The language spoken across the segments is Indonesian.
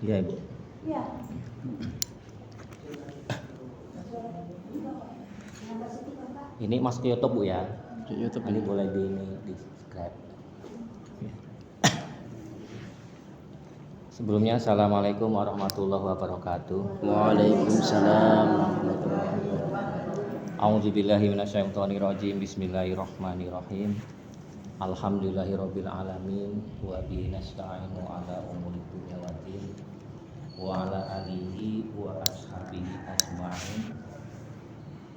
Iya, Ibu. Iya. Ini masuk ke YouTube, Bu ya. Di YouTube Ini ini. boleh di subscribe. Sebelumnya Assalamualaikum warahmatullahi wabarakatuh. Waalaikumsalam warahmatullahi wabarakatuh. A'udzubillahi minasyaitonirrajim. Bismillahirrahmanirrahim. Alhamdulillahirabbil alamin wa bihi nasta'inu ala umuri dunya waddin wa ala alihi wa ashabihi ajma'in.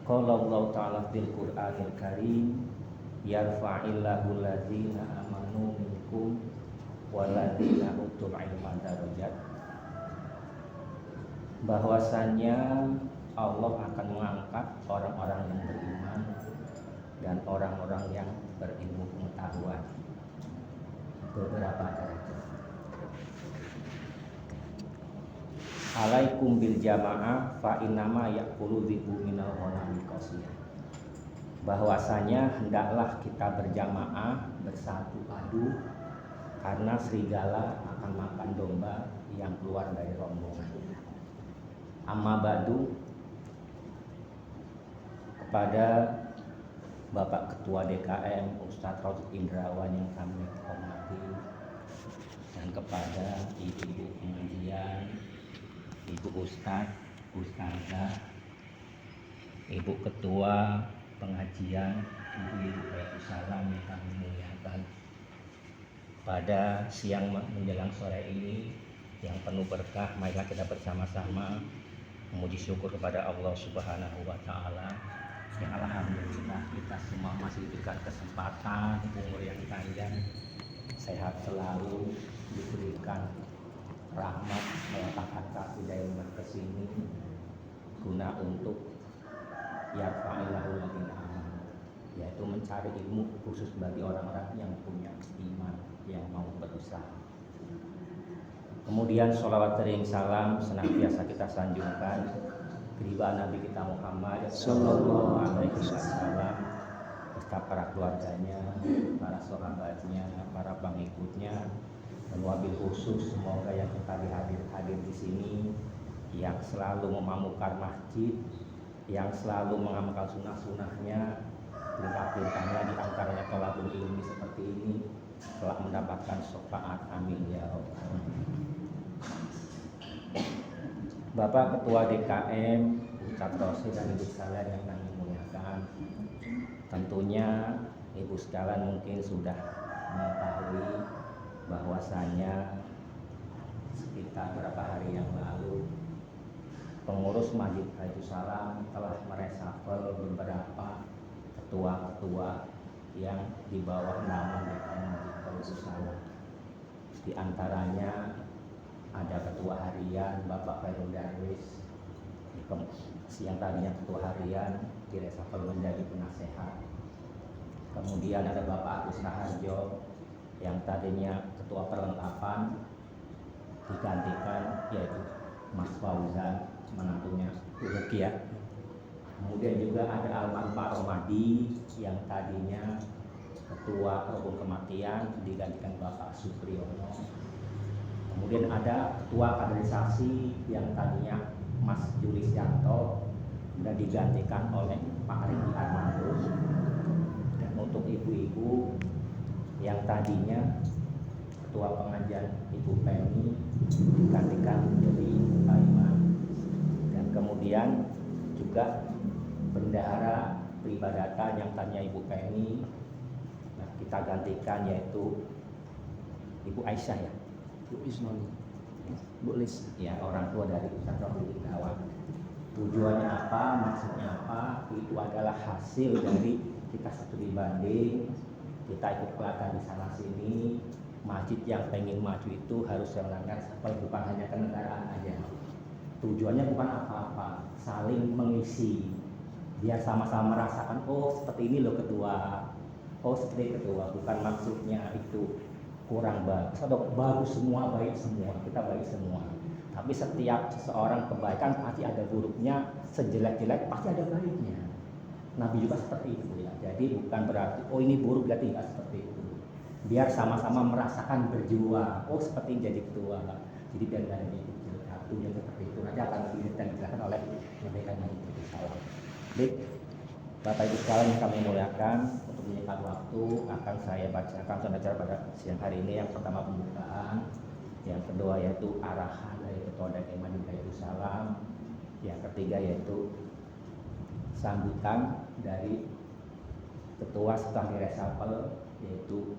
Qala Allah ta'ala fil Qur'anil Karim, yarfa'illahu alladzina amanu minkum walladzina utul ilma darajat. Bahwasanya Allah akan mengangkat orang-orang yang beriman dan orang-orang yang berilmu pengetahuan beberapa derajat. Alaikum bil jamaah fa innama yaqulu dzibu minal ghanami qasiyah. Bahwasanya hendaklah kita berjamaah bersatu padu karena serigala akan makan domba yang keluar dari rombongan. Amma ba'du, kepada Bapak Ketua DKM Ustadz Raudhut Indrawan yang kami hormati, dan kepada ibu-ibu pengajian, Ibu Ustadz, Ustazah, Ibu Ketua pengajian, Ibu Waalaikumsalam yang kami muliakan. Pada siang menjelang sore ini yang penuh berkah, marilah kita bersama-sama memuji syukur kepada Allah Subhanahu wa Ta'ala. Ya alhamdulillah kita semua masih diberikan kesempatan, umur yang panjang, sehat selalu, diberikan rahmat meletakkan kaki dari rumah ke sini guna untuk yarfa'illahu alladzina amanu, yaitu mencari ilmu khusus bagi orang-orang yang punya iman, yang mau berusaha. Kemudian sholawat sering salam senantiasa kita sanjungkan kepada Nabi kita Muhammad sallallahu alaihi wasallam beserta para keluarganya, para sahabatnya, para pengikutnya, dan wabil khusus semoga yang kita hadir di sini yang selalu memamukar masjid, yang selalu mengamalkan sunnah-sunnahnya, perintah-perintahnya, di antaranya thalabul ilmi seperti ini, telah mendapatkan syafaat. Amin ya rabbal alamin. Bapak Ketua DKM Ustadz Rosi dan Ibu sekalian yang kami muliakan, tentunya Ibu sekalian mungkin sudah mengetahui bahwasanya sekitar beberapa hari yang lalu pengurus Masjid Baitussalam telah meresafel beberapa ketua-ketua yang di bawah nama DKM Masjid Baitussalam. Di antaranya ada ketua harian Bapak Khairul Darwis, yang tadinya ketua harian diresafel menjadi penasehat. Kemudian ada Bapak Agus Raharjo yang tadinya ketua perlengkapan digantikan yaitu Mas Fauzan, menantunya Rukia. Kemudian juga ada almarhum Pak Romadi yang tadinya ketua rukun kematian digantikan Bapak Supriyono. Kemudian ada ketua kaderisasi yang tadinya Mas Julis Yanto dan digantikan oleh Pak Riki Armando. Dan untuk ibu-ibu yang tadinya ketua pengajian Ibu Penny digantikan menjadi Pak Iman. Dan kemudian juga bendahara peribadatan yang tadinya Ibu Penny, nah kita gantikan yaitu Ibu Aisyah ya, Bu Isman, Bu Lis, ya, orang tua dari Ustadz Raudhut Indrawan. Tujuannya apa, maksudnya apa? Itu adalah hasil dari kita studi banding, kita ikut pelatihan di sana sini. Masjid yang pengen maju itu harus melanggar sapel, bukan hanya kenegaraan aja. Tujuannya bukan apa-apa, saling mengisi, biar sama-sama merasakan, oh seperti ini loh ketua, oh seperti ketua. Bukan maksudnya itu kurang bagus atau bagus semua, baik semua, kita baik semua. Tapi setiap seseorang kebaikan pasti ada buruknya, sejelek-jelek pasti ada baiknya. Nabi juga seperti itu ya. Jadi bukan berarti oh ini buruk, berarti nggak seperti itu. Biar sama-sama merasakan berjuang. Oh seperti jadi ketua, Jadi biar nggak ada yang kecil kartunya seperti itu. Nanti akan dijelaskan oleh Merdeka Majelis Salam. Baik, Bapak Ibu sekalian yang kami muliakan, untuk menyingkat waktu akan saya bacakan acara pada siang hari ini. Yang pertama pembukaan, yang kedua yaitu arahan dari Ketua DKI Majelis Salam, yang ketiga yaitu sambutan dari Ketua setelah diresapel yaitu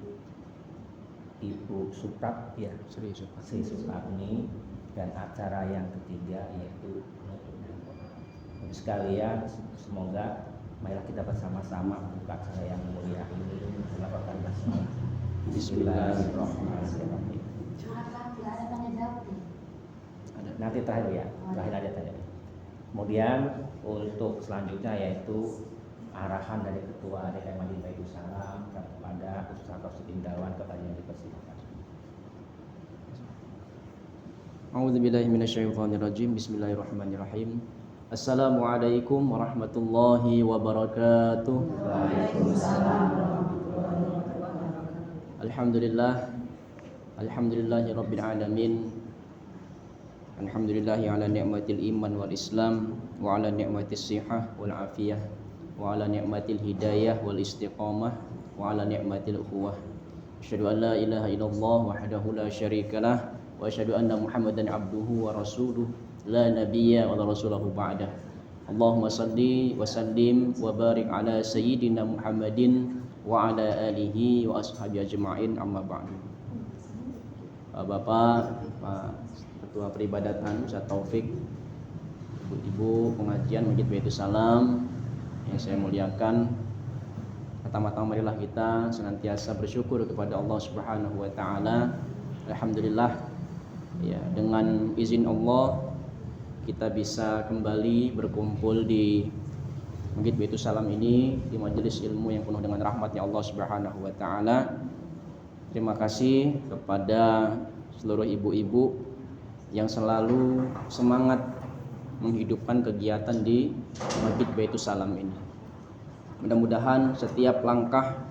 Ibu Suprat ya, Sri Suparni, dan acara yang ketiga yaitu penutup dan doa. Bapak sekalian, semoga marilah kita bersama-sama membuka acara yang mulia ini melakukan basmalah. Bismillahirrahmanirrahim. Nanti terakhir ya, terakhir aja tanya. Kemudian untuk selanjutnya yaitu arahan dari Ketua DKI Majelis Salam kepada Ustaz Rosyid Indawan kepada yang dipersilakan. A'udzubillahi minasyaitonirrajim. Bismillahirrahmanirrahim. Assalamualaikum warahmatullahi wabarakatuh. Waalaikumsalam. Alhamdulillahi rabbil alamin. Alhamdulillahi ala ni'matil iman wal islam wa ala ni'matis sihah wal afiyah wa ala ni'matil hidayah wal istiqamah wa ala ni'matil ukhuwah. Asyhadu an la ilaha illallah wahdahu la syarikalah wa asyhadu anna Muhammadan abduhu wa rasuluh la nabiyya wa la rasulahu ba'dah. Allahumma salli wa sallim wa barik ala sayyidina Muhammadin wa ala alihi wa ashabi ajma'in, amma ba'du. Bapak, Pak Ketua Peribadatan Ustaz Taufik, Ibu-ibu pengajian Masjid Baitus Salam yang saya muliakan, pertama-tama marilah kita senantiasa bersyukur kepada Allah Subhanahu wa taala. Alhamdulillah ya, dengan izin Allah kita bisa kembali berkumpul di Masjid Baitus Salam ini, di majelis ilmu yang penuh dengan rahmatnya Allah Subhanahu wa taala. Terima kasih kepada seluruh ibu-ibu yang selalu semangat menghidupkan kegiatan di Masjid Baitus Salam ini. Mudah-mudahan setiap langkah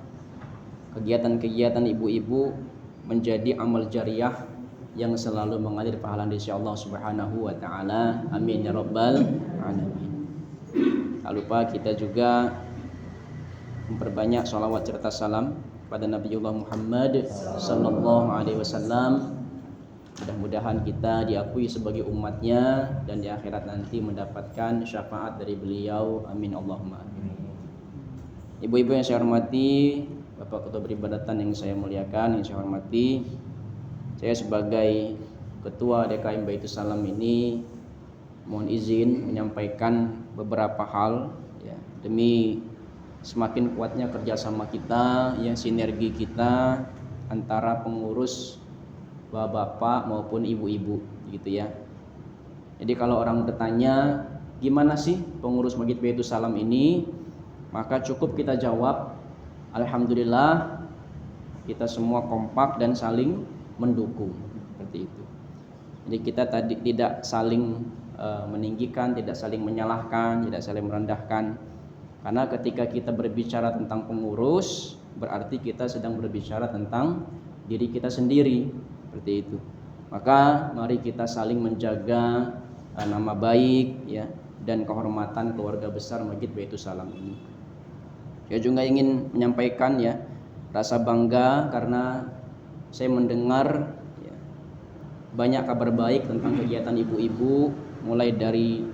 kegiatan-kegiatan ibu-ibu menjadi amal jariah yang selalu mengalir pahala di sisi Allah Subhanahu wa taala. Amin ya rabbal alamin. Tak lupa kita juga memperbanyak sholawat serta salam pada Nabiullah Muhammad sallallahu alaihi wasallam. Mudah-mudahan kita diakui sebagai umatnya dan di akhirat nanti mendapatkan syafaat dari beliau. Amin Allahumma amin. Ibu-ibu yang saya hormati, Bapak Ketua Peribadatan yang saya muliakan, yang saya hormati, saya sebagai Ketua DKI Baitus Salam ini mohon izin menyampaikan beberapa hal ya, demi semakin kuatnya kerjasama kita, ya, sinergi kita antara pengurus bapak-bapak maupun ibu-ibu gitu ya. Jadi kalau orang bertanya gimana sih pengurus Masjid Baitus Salam ini, maka cukup kita jawab alhamdulillah kita semua kompak dan saling mendukung, seperti itu. Jadi kita tadi tidak saling meninggikan, tidak saling menyalahkan, tidak saling merendahkan. Karena ketika kita berbicara tentang pengurus, berarti kita sedang berbicara tentang diri kita sendiri, seperti itu. Maka mari kita saling menjaga nama baik ya dan kehormatan keluarga besar Masjid Baitus Salam ini. Saya juga ingin menyampaikan ya rasa bangga karena saya mendengar ya, banyak kabar baik tentang kegiatan ibu-ibu, mulai dari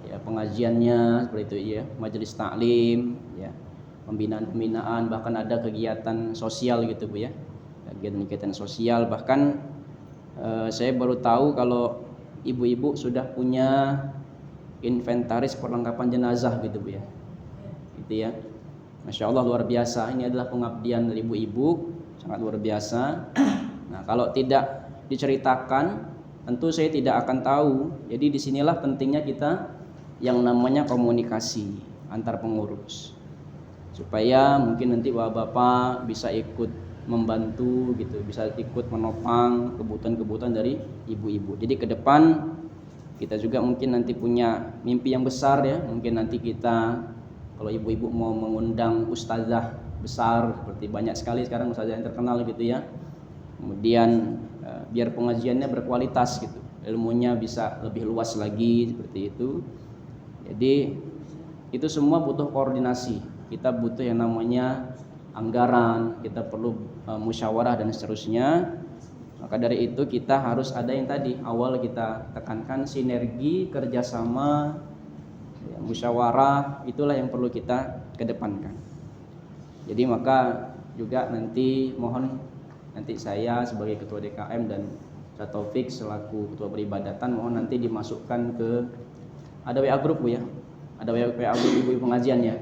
ya, pengajiannya seperti itu ya, majelis taklim ya, pembinaan-pembinaan, bahkan ada kegiatan sosial gitu Bu ya, kegiatan-kegiatan sosial. Bahkan saya baru tahu kalau ibu-ibu sudah punya inventaris perlengkapan jenazah gitu Bu ya, gitu ya. Masya Allah luar biasa, ini adalah pengabdian dari ibu-ibu, sangat luar biasa. Nah kalau tidak diceritakan tentu saya tidak akan tahu. Jadi disinilah pentingnya kita yang namanya komunikasi antar pengurus, supaya mungkin nanti bapak-bapak bisa ikut membantu gitu, bisa ikut menopang kebutuhan-kebutuhan dari ibu-ibu. Jadi ke depan kita juga mungkin nanti punya mimpi yang besar ya. Mungkin nanti kita kalau ibu-ibu mau mengundang ustazah besar, seperti banyak sekali sekarang ustazah yang terkenal gitu ya. Kemudian biar pengajiannya berkualitas gitu, ilmunya bisa lebih luas lagi seperti itu. Jadi itu semua butuh koordinasi. Kita butuh yang namanya anggaran, kita perlu musyawarah dan seterusnya. Maka dari itu kita harus ada yang tadi awal kita tekankan, sinergi, kerjasama, ya, musyawarah, itulah yang perlu kita kedepankan. Jadi maka juga nanti mohon nanti saya sebagai ketua DKM dan Ustaz Taufik selaku ketua peribadatan mohon nanti dimasukkan ke ada WA grup Bu ya, ada WA grup ibu-ibu pengajian ya.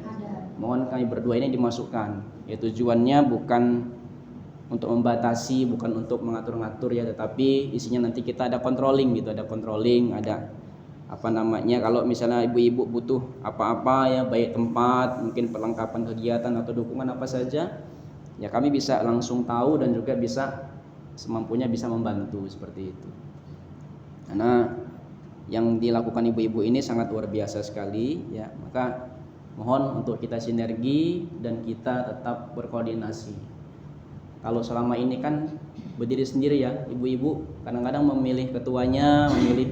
Mohon kami berdua ini dimasukkan. Ya tujuannya bukan untuk membatasi, bukan untuk mengatur-ngatur ya, tetapi isinya nanti kita ada controlling gitu, ada controlling, ada apa namanya, kalau misalnya ibu-ibu butuh apa-apa ya, baik tempat, mungkin perlengkapan kegiatan atau dukungan apa saja, ya kami bisa langsung tahu dan juga bisa semampunya bisa membantu seperti itu. Karena yang dilakukan ibu-ibu ini sangat luar biasa sekali ya, maka mohon untuk kita sinergi dan kita tetap berkoordinasi. Kalau selama ini kan berdiri sendiri ya, ibu-ibu kadang-kadang memilih ketuanya, memilih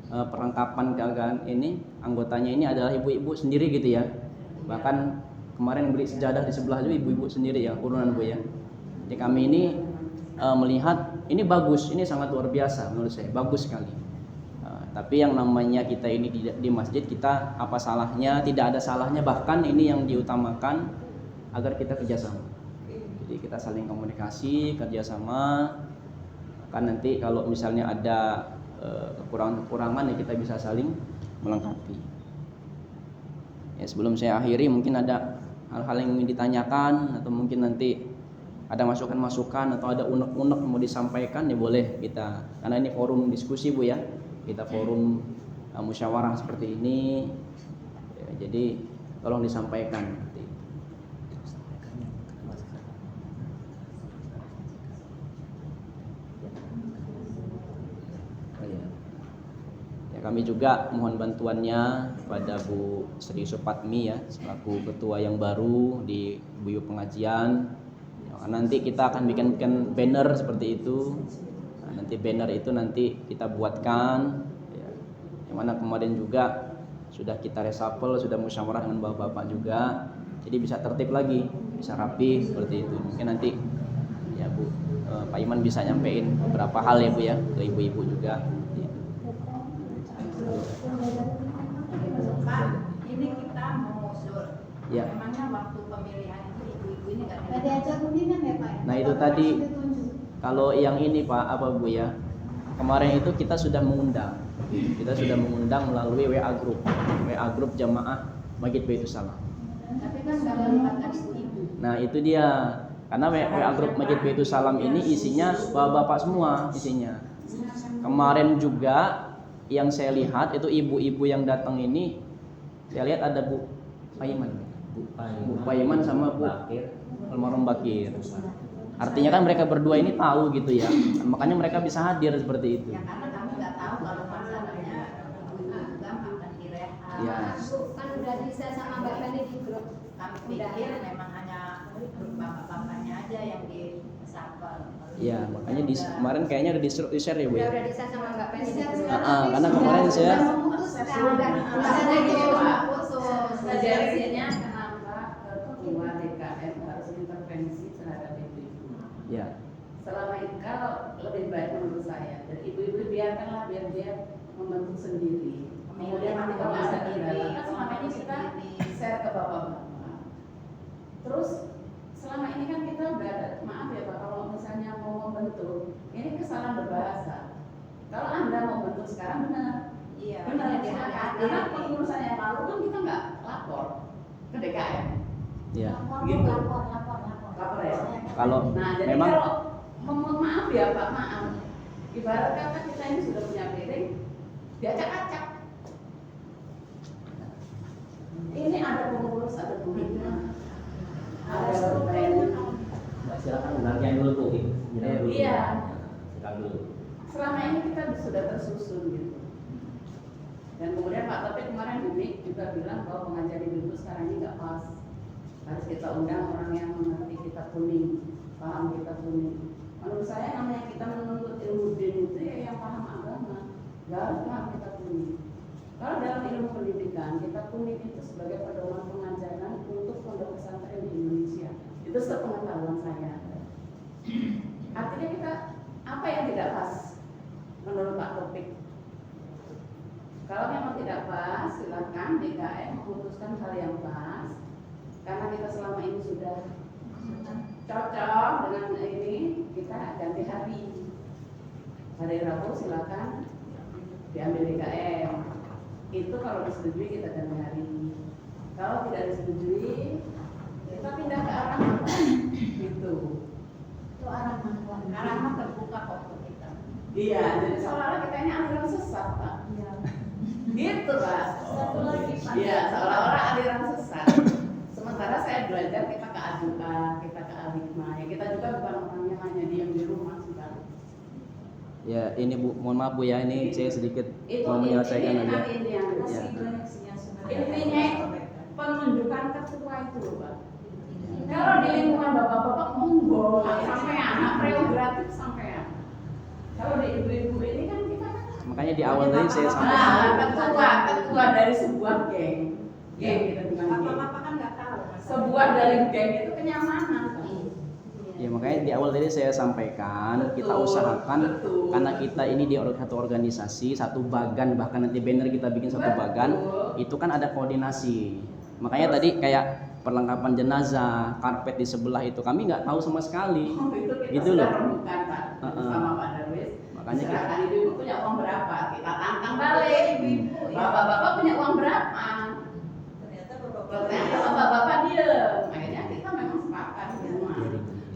perlengkapan keagamaan ini, anggotanya ini adalah ibu-ibu sendiri gitu ya. Bahkan kemarin beli sejadah di sebelah juga ibu-ibu sendiri ya, urunan Bu ya. Jadi kami ini melihat ini bagus, ini sangat luar biasa menurut saya, bagus sekali. Tapi yang namanya kita ini di masjid, kita apa salahnya, tidak ada salahnya, bahkan ini yang diutamakan agar kita kerjasama. Jadi kita saling komunikasi, kerjasama. Kan nanti kalau misalnya ada kekurangan-kekurangan ya kita bisa saling melengkapi. Ya sebelum saya akhiri mungkin ada hal-hal yang ingin ditanyakan atau mungkin nanti ada masukan-masukan atau ada unek-unek yang mau disampaikan ya boleh kita. Karena ini forum diskusi Bu ya. Kita forum musyawarah seperti ini. Ya, jadi tolong disampaikan. Kami juga mohon bantuannya kepada Bu Sri Supatmi ya, selaku ketua yang baru di Buyu Pengajian. Ya, nanti kita akan bikin banner seperti itu. Nah, nanti banner itu nanti kita buatkan, ya, yang mana kemarin juga sudah kita reshuffle, sudah musyawarah dengan bapak-bapak juga. Jadi bisa tertib lagi, bisa rapi seperti itu. Mungkin nanti ya Bu, Pak Iman bisa nyampein beberapa hal ya Bu ya, ke ibu-ibu juga. Pak, ini kita mau usul. Ya. Memangnya waktu pemilihan itu ibu-ibu ini nggak Tadi aja pimpinan ya Pak? Nah itu tadi kalau yang ini Pak apa Bu ya, kemarin itu kita sudah mengundang melalui WA grup jamaah Masjid Baitus Salam. Tapi kan nggak melibatkan ibu-ibu. Nah itu dia, karena WA grup Masjid Baitus Salam ini isinya bapak-bapak semua isinya. Kemarin juga yang saya lihat itu ibu-ibu yang datang ini, saya lihat ada Bu Paiman, Bu Paiman sama Bu almarhum Bakir. Artinya kan mereka berdua ini tahu gitu ya, makanya mereka bisa hadir seperti itu. Ya karena kami nggak tahu kalau masalahnya ibu-ibu juga akan direhab. Ya. Kan udah bisa sama Mbak Feni di grup. Kami pikir memang hanya grup bapak-bapaknya aja yang di-reshuffle. Ya makanya kemarin kayaknya ada di-share ya Bu ya. Udah bisa sama Mbak Feni di grup. Karena kemarin saya Sejatinya kenapa ketua DKM harus intervensi terhadap ibu-ibu? ya Selama ini kalau lebih baik menurut saya, dan ibu-ibu biarkanlah biar dia membentuk sendiri. Kemudian nanti kalau ada kendala, kan selama ini kita share ke bapak-bapak. Terus selama ini kan kita udah ada, maaf ya Pak, kalau misalnya mau membentuk, ini kesalahan berbahasa. Kalau Anda mau bentuk sekarang benar. Iya, Benar, dia karena pengurusan yang lalu kan kita nggak lapor ke DKM. ya Gitu. Lapor. Lapor ya. kalau Nah, jadi memang kalau mohon maaf ya Pak, maaf. Ibarat kata kita ini sudah punya piring, diacak-acak. Ini ada pengurus, ada pembina, ada pembina. Silakan gantian dulu Bu. Iya. Silakan dulu. Selama ini kita sudah tersusun gitu. Dan kemudian Pak Taufik kemarin Bumi juga bilang bahwa pengajar ibu sekarang ini nggak pas. Harus kita undang orang yang mengerti kita kuning, paham kita kuning. Menurut saya namanya kita menuntut ilmu UNIT itu sebagai pedoman pengajaran untuk pondok pesantren di Indonesia. Itu sepengetahuan saya. Artinya kita apa yang tidak pas menurut Pak Topik? Kalau memang tidak pas, silakan DKM memutuskan hal yang pas. Karena kita selama ini sudah cocok dengan ini, kita ganti hari. Hari Rabu silakan diambil DKM. Itu kalau disetujui kita ganti hari. Kalau tidak disetujui, kita pindah ke arah apa? Gitu. Itu arah mana? Arah mah terbuka kok untuk kita. Iya, jadi seolah-olah kita ini aliran sesat, Pak. Iya. Gitu, Pak. Satu lagi, Pak. Iya, seolah-olah aliran sesat. Sementara saya belajar kita ke Aduka, kita ke Al-Hikmah. Ya, kita juga bukan orang yang hanya diam di rumah sudah. Ya, ini Bu, mohon maaf Bu ya, ini saya sedikit Itu mau menyelesaikan aja. ini yang Ya. intinya itu penunjukan ketua itu loh, Pak. Kalau di lingkungan bapak-bapak monggo sampai anak prerogatif sampai. Kalau di ibu-ibu ini kan kita kan Makanya di awal tadi saya sampaikan ketua dari sebuah geng kita bilang geng. Bapak-bapak kan nggak tahu. Sebuah dari geng itu kenyamanan. Pak. ya, makanya di awal tadi saya sampaikan kita Betul, usahakan betul. karena kita ini di satu organisasi, satu bagan, bahkan nanti banner kita bikin satu bagan, Betul. itu kan ada koordinasi. Makanya tadi kayak perlengkapan jenazah, karpet di sebelah itu kami nggak tahu sama sekali. Oh, itu kita Gitu sudah loh. rembukan, Pak, sama Pak Darwis. Makanya kita Silakan ibu punya uang berapa? Kita tantang balik ibu-ibu. Bapak-bapak punya uang berapa? Ternyata bapak-bapak diem. Akhirnya kita memang sepakat semua.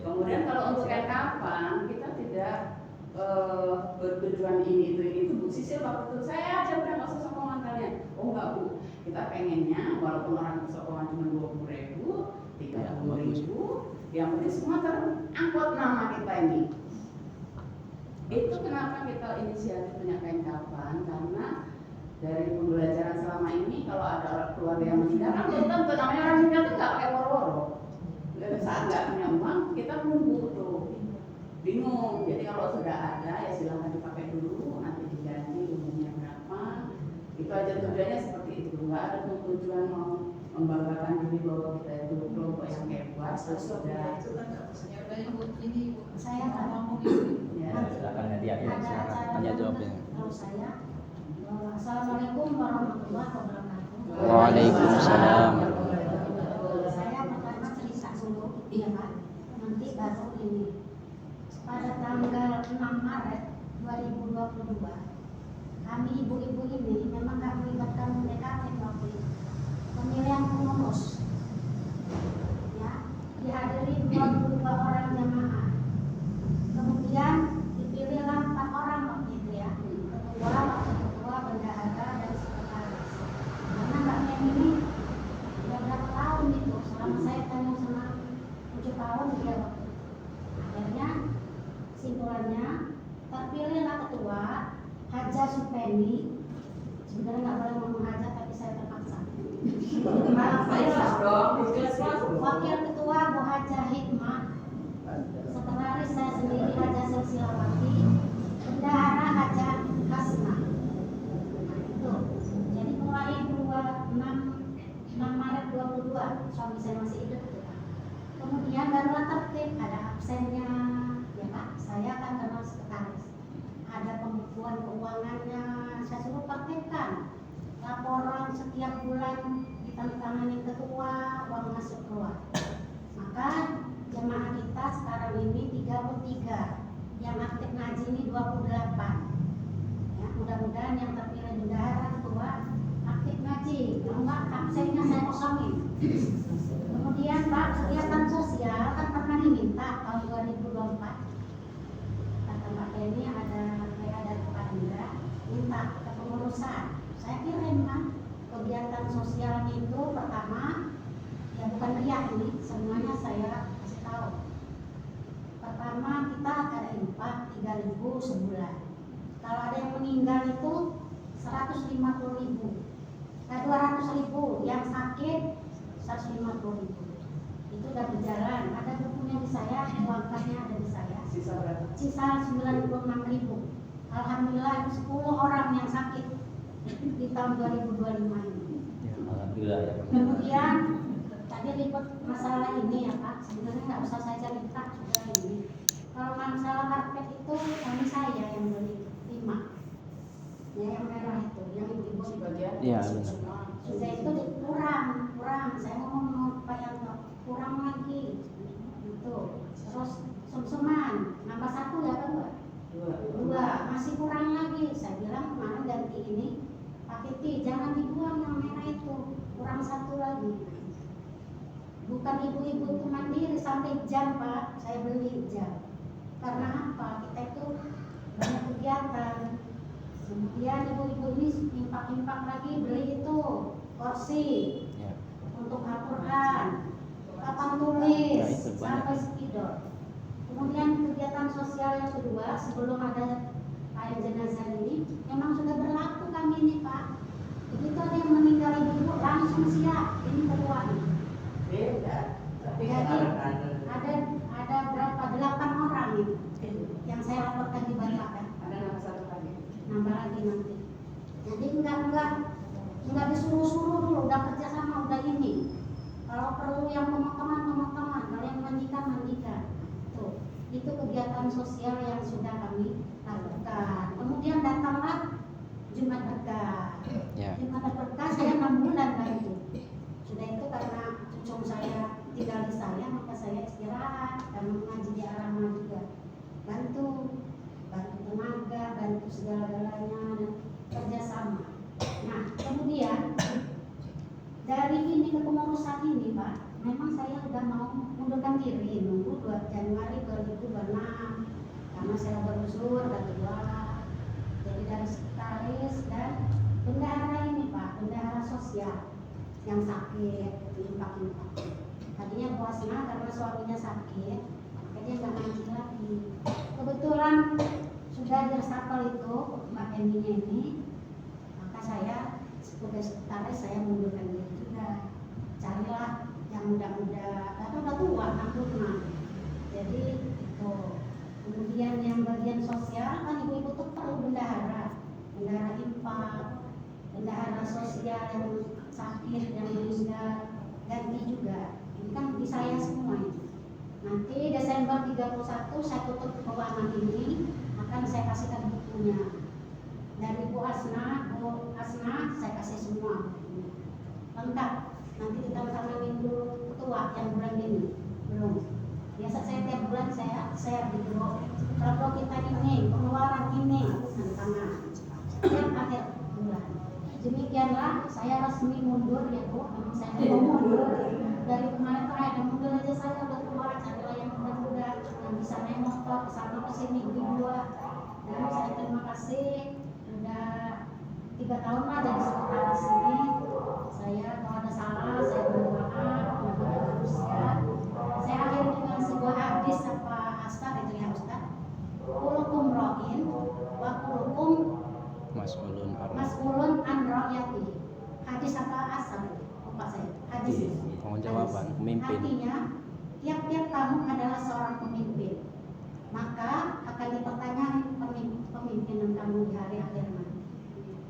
Kemudian kalau untuk kapan kita tidak bertujuan ini itu Bu Sisil waktu itu saya aja udah nggak usah sokongan kalian. Oh enggak Bu, kita pengennya walaupun orang sokongan cuma 20.000, 30.000, yang penting semua terangkut nama kita ini. Itu kenapa kita inisiatif punya kain kapan? Karena dari pembelajaran selama ini kalau ada orang keluarga yang meninggal kan belum tentu namanya orang meninggal tuh nggak pakai woro-woro. Saat nggak punya uang kita nunggu tuh bingung. Jadi kalau sudah ada ya silahkan dipakai dulu, nanti diganti umumnya berapa. Itu aja tujuannya seperti itu. Nggak ada tujuan mau membanggakan diri bahwa kita itu kelompok yang hebat. Sudah. Saya nggak mau Ya. Silakan Nadia ya. ada silakan. acara Tanya jawab ya. Kalau saya, Assalamualaikum warahmatullahi wabarakatuh. Waalaikumsalam. Saya pertama cerita dulu, ya Pak. Nanti baru ini. Pada tanggal 6 Maret 2022, kami ibu-ibu ini memang nggak melibatkan DKM waktu itu. Pemilihan pengurus, ya, dihadiri 22 orang jamaah. Kemudian dipilihlah 4 orang waktu itu ya, ketua, wakil ketua, bendahara, dan sekretaris. Karena Mbak Ken ini udah berapa tahun itu, selama saya tanya sama 7 tahun dia waktu itu. Akhirnya simpulannya terpilihlah ketua Haja Supeni. Sebenarnya nggak boleh ngomong Haja tapi saya terpaksa. Wakil ketua Bu Haja Hikmah. Sekretaris saya sendiri Haja Silsilawati, bendahara Haja Hasna. Nah, itu. Jadi mulai 6 Maret 22 suami saya masih hidup itu Pak. Kemudian barulah tertib, ada absennya, ya Pak. Saya kan kenal sekretaris. Ada pembukuan keuangannya, saya suruh praktekkan. Laporan setiap bulan ditandatangani ketua, uang masuk keluar. Maka jemaah kita sekarang ini 33, yang aktif ngaji ini 28. Ya, mudah-mudahan yang terpilih bendahara ketua aktif ngaji, kalau enggak absennya saya kosongin. Kemudian Pak, kegiatan sosial kan pernah diminta tahun 2024. Kata Mbak Penny ada dari Pak Indra minta kepengurusan. Saya kirim kan kegiatan sosial itu pertama, ya bukan riak ini, semuanya saya kasih tahu. Pertama kita ada infak 3.000 sebulan. Kalau ada yang meninggal itu 150.000. Nah 200.000, yang sakit 150.000. Itu udah berjalan. Ada bukunya di saya, uangnya ada di saya. Sisa berapa? Sisa 96.000. Alhamdulillah itu 10 orang yang sakit di tahun 2025 ini. Ya. Alhamdulillah ya. Kemudian tadi ribet masalah ini ya Pak, sebenarnya nggak usah saya cerita juga ini. Kalau masalah karpet itu kami saya yang beli 5, ya yang merah itu, yang ibu-ibu Sebagian Iya, benar. sudah itu kurang. Saya ngomong sama Pak Yanto, kurang lagi itu. Terus sum-suman nambah 1 ya kan Mbak? 2 masih kurang lagi. Saya bilang kemarin ganti ini pakai T, jangan dibuang yang merah itu, kurang 1 lagi. Bukan ibu-ibu itu mandiri sampai jam Pak, saya beli jam. Karena apa? Kita itu banyak kegiatan. Kemudian ibu-ibu ini impak-impak lagi beli itu kursi Ya. untuk Al-Quran, papan tulis, Ya, itu banyak. sampai spidol. Kemudian kegiatan sosial yang kedua sebelum ada kain jenazah ini memang sudah berlaku kami ini Pak. Begitu ada yang meninggal ibu langsung siap, ini kedua nih. Beda. Tapi Jadi ada ada berapa? 8 orang ini yang saya laporkan di Balikpapan. nama satu lagi. Nambah lagi nanti. Jadi enggak disuruh-suruh dulu, udah kerja sama udah ini. Kalau perlu yang pemakaman, kalau yang mandikan. Tuh, itu kegiatan sosial yang sudah kami lakukan. Kemudian datanglah Jumat Berkah. Ya. Jumat Berkah saya 6 bulan bantu. Sudah itu karena cucu saya tinggal di saya, maka saya istirahat dan mengaji di Arama juga. Bantu tenaga, bantu segala-galanya dan kerjasama. Nah, kemudian dari ini ke kepengurusan ini Pak, memang saya udah mau mundurkan diri nunggu 2 Januari 2026 karena saya berusur dan kedua. Jadi dari sekretaris dan bendahara ini Pak, bendahara sosial yang sakit, impak-impak. Tadinya Bu Asma karena suaminya sakit, makanya nggak ngaji lagi. Kebetulan sudah diresapel itu Mbak Eminya ini, maka saya sebagai sekretaris saya mundurkan diri juga. Carilah yang muda-muda, karena udah tua 66. Jadi itu. Kemudian yang bagian sosial kan ibu-ibu tuh perlu bendahara infak, bendahara sosial yang sakit, yang meninggal, ganti juga. Ini kan di saya semua ini. Nanti Desember 31 saya tutup keuangan ini, akan saya kasihkan bukunya. Dari Bu Asna saya kasih semua bukunya. Lengkap. Nanti ditandatanganin dulu ketua yang bulan ini. Belum. Biasa saya tiap bulan saya share di grup. Kalau kita ini, pengeluaran ini, tantangan. Setiap akhir bulan. Demikianlah saya resmi mundur ya Bu. Memang saya mau mundur. Dari kemarin terakhir mundur aja saya udah keluar, carilah yang muda-muda yang bisa naik motor kesana kesini beli 2. Dan saya terima kasih udah 3 tahun lah dari sekretaris ini. Saya kalau ada salah saya mohon maaf, mudah manusia. Saya akhiri dengan sebuah hadis apa asar itu ya Ustaz. Kulukum ro'in wa kulukum mas'ulun an ra'yati. Hadis apa asar? Lupa saya. Hadis. Tanggung jawaban pemimpin. Artinya tiap-tiap kamu adalah seorang pemimpin, maka akan dipertanyakan pemimpinan kamu di hari akhir nanti.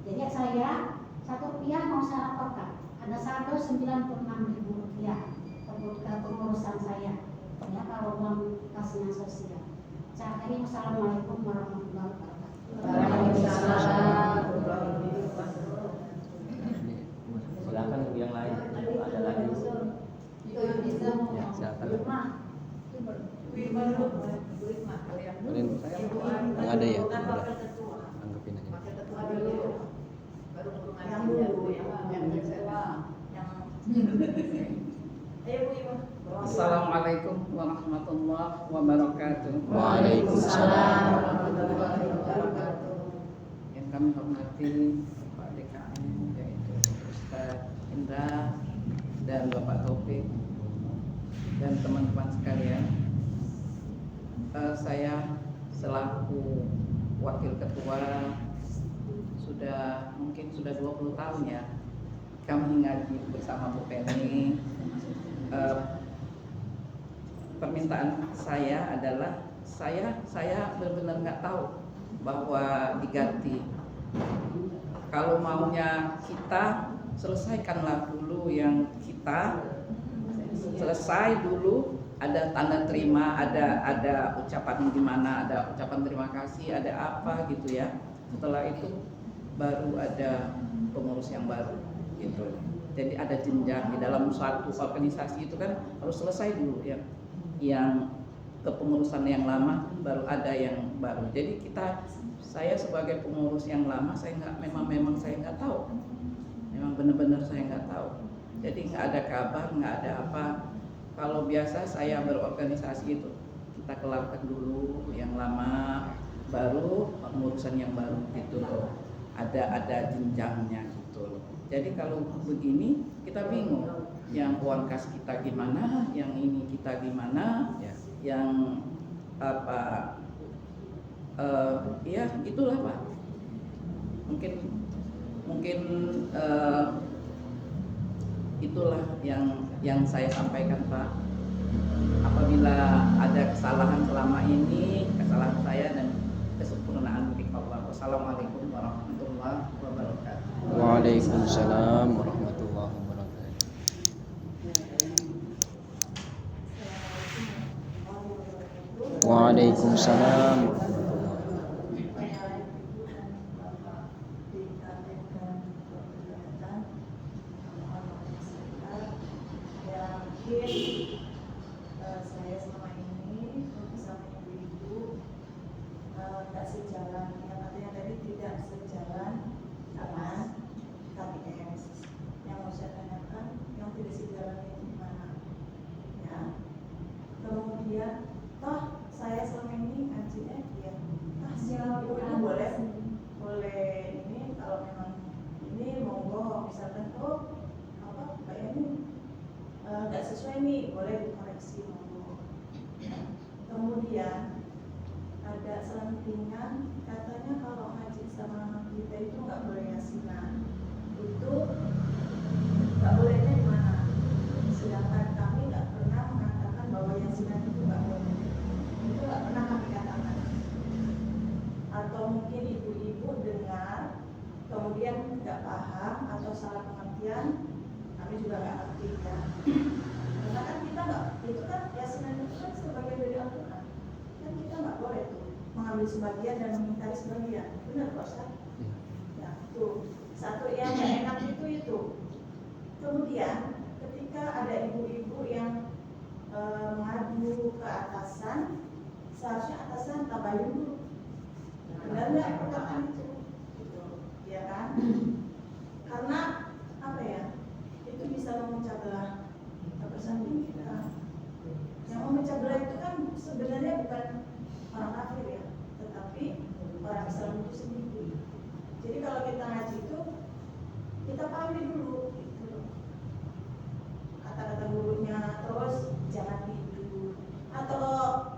Jadi saya Rp1 mau saya laporkan, ada saldo Rp96.000 ke pengurusan saya. Ya kalau uang kasnya sosial. Saya akhiri, Assalamualaikum warahmatullahi wabarakatuh. Waalaikumsalam. Silakan yang lain. Ada lagi? Ya, silakan. Yang ada ya, boleh. Anggapin aja. Assalamualaikum warahmatullahi wabarakatuh. Waalaikumsalam. Yang kami hormati Pak DKM, yaitu Ustaz Indra dan Bapak Taufik dan teman-teman sekalian. Saya selaku wakil ketua mungkin sudah 20 tahun ya kami ngaji bersama Bu Penny. Permintaan saya adalah saya benar-benar nggak tahu bahwa diganti. Kalau maunya kita selesaikanlah dulu yang kita selesai dulu, ada tanda terima, ada ucapan gimana, ada ucapan terima kasih, ada apa gitu ya. Setelah itu baru ada pengurus yang baru gitu. Jadi ada jenjang di dalam suatu organisasi itu kan harus selesai dulu ya. Yang kepengurusan yang lama baru ada yang baru. Jadi saya sebagai pengurus yang lama saya memang saya nggak tahu. Memang benar-benar saya nggak tahu. Jadi nggak ada kabar, nggak ada apa. Kalau biasa saya berorganisasi itu kita kelarkan dulu yang lama, baru pengurusan yang baru gitu loh. Ada jenjangnya gitu loh. Jadi kalau begini kita bingung. Yang uang kas kita gimana, yang ini kita gimana, Ya. yang apa? Ya itulah Pak. Mungkin itulah yang saya sampaikan Pak. Apabila ada kesalahan selama ini, kesalahan saya dan kesempurnaan milik Allah. Wassalamualaikum warahmatullahi wabarakatuh. Waalaikumsalam warahmatullahi wabarakatuh. Waalaikumsalam warahmatullahi Saya selama ini bersama ibu-ibu tak sejalan, yang katanya tadi tidak sejalan dengan KPS. Yang mau saya tanyakan, yang tidak sejalan itu gimana? Ya. Kemudian, toh saya selama ini ngajinya ya, siapa ibu-ibu boleh ini kalau memang ini monggo misalkan kayak ini nggak sesuai nih boleh dikoreksi monggo. Kemudian ada selentingan katanya kalau ngaji sama kita itu nggak boleh yasinan, itu nggak bolehnya di mana? Sedangkan kami nggak pernah mengatakan bahwa yasinan itu nggak boleh, itu nggak pernah kami katakan. Atau mungkin ibu-ibu dengar kemudian nggak paham atau salah pengertian, kami juga nggak ngerti kan. Karena kan kita nggak, itu kan yasinan itu kan sebagian dari Al-Quran, kan kita nggak boleh tuh mengambil sebagian dan mengingkari sebagian, benar Pak Ustaz? Ya, tuh satu yang nggak enak itu. Kemudian ketika ada ibu-ibu yang mengadu ke atasan, seharusnya atasan tabayun dulu. Benar nggak perkataan itu? Gitu, ya kan? Karena apa ya? Itu bisa memecah belah persatuan kita. Yang memecah belah itu kan sebenarnya bukan orang kafir ya, tetapi orang Islam itu sendiri. Jadi kalau kita ngaji itu kita pahami dulu gitu. Kata-kata gurunya, terus jangan tidur. Atau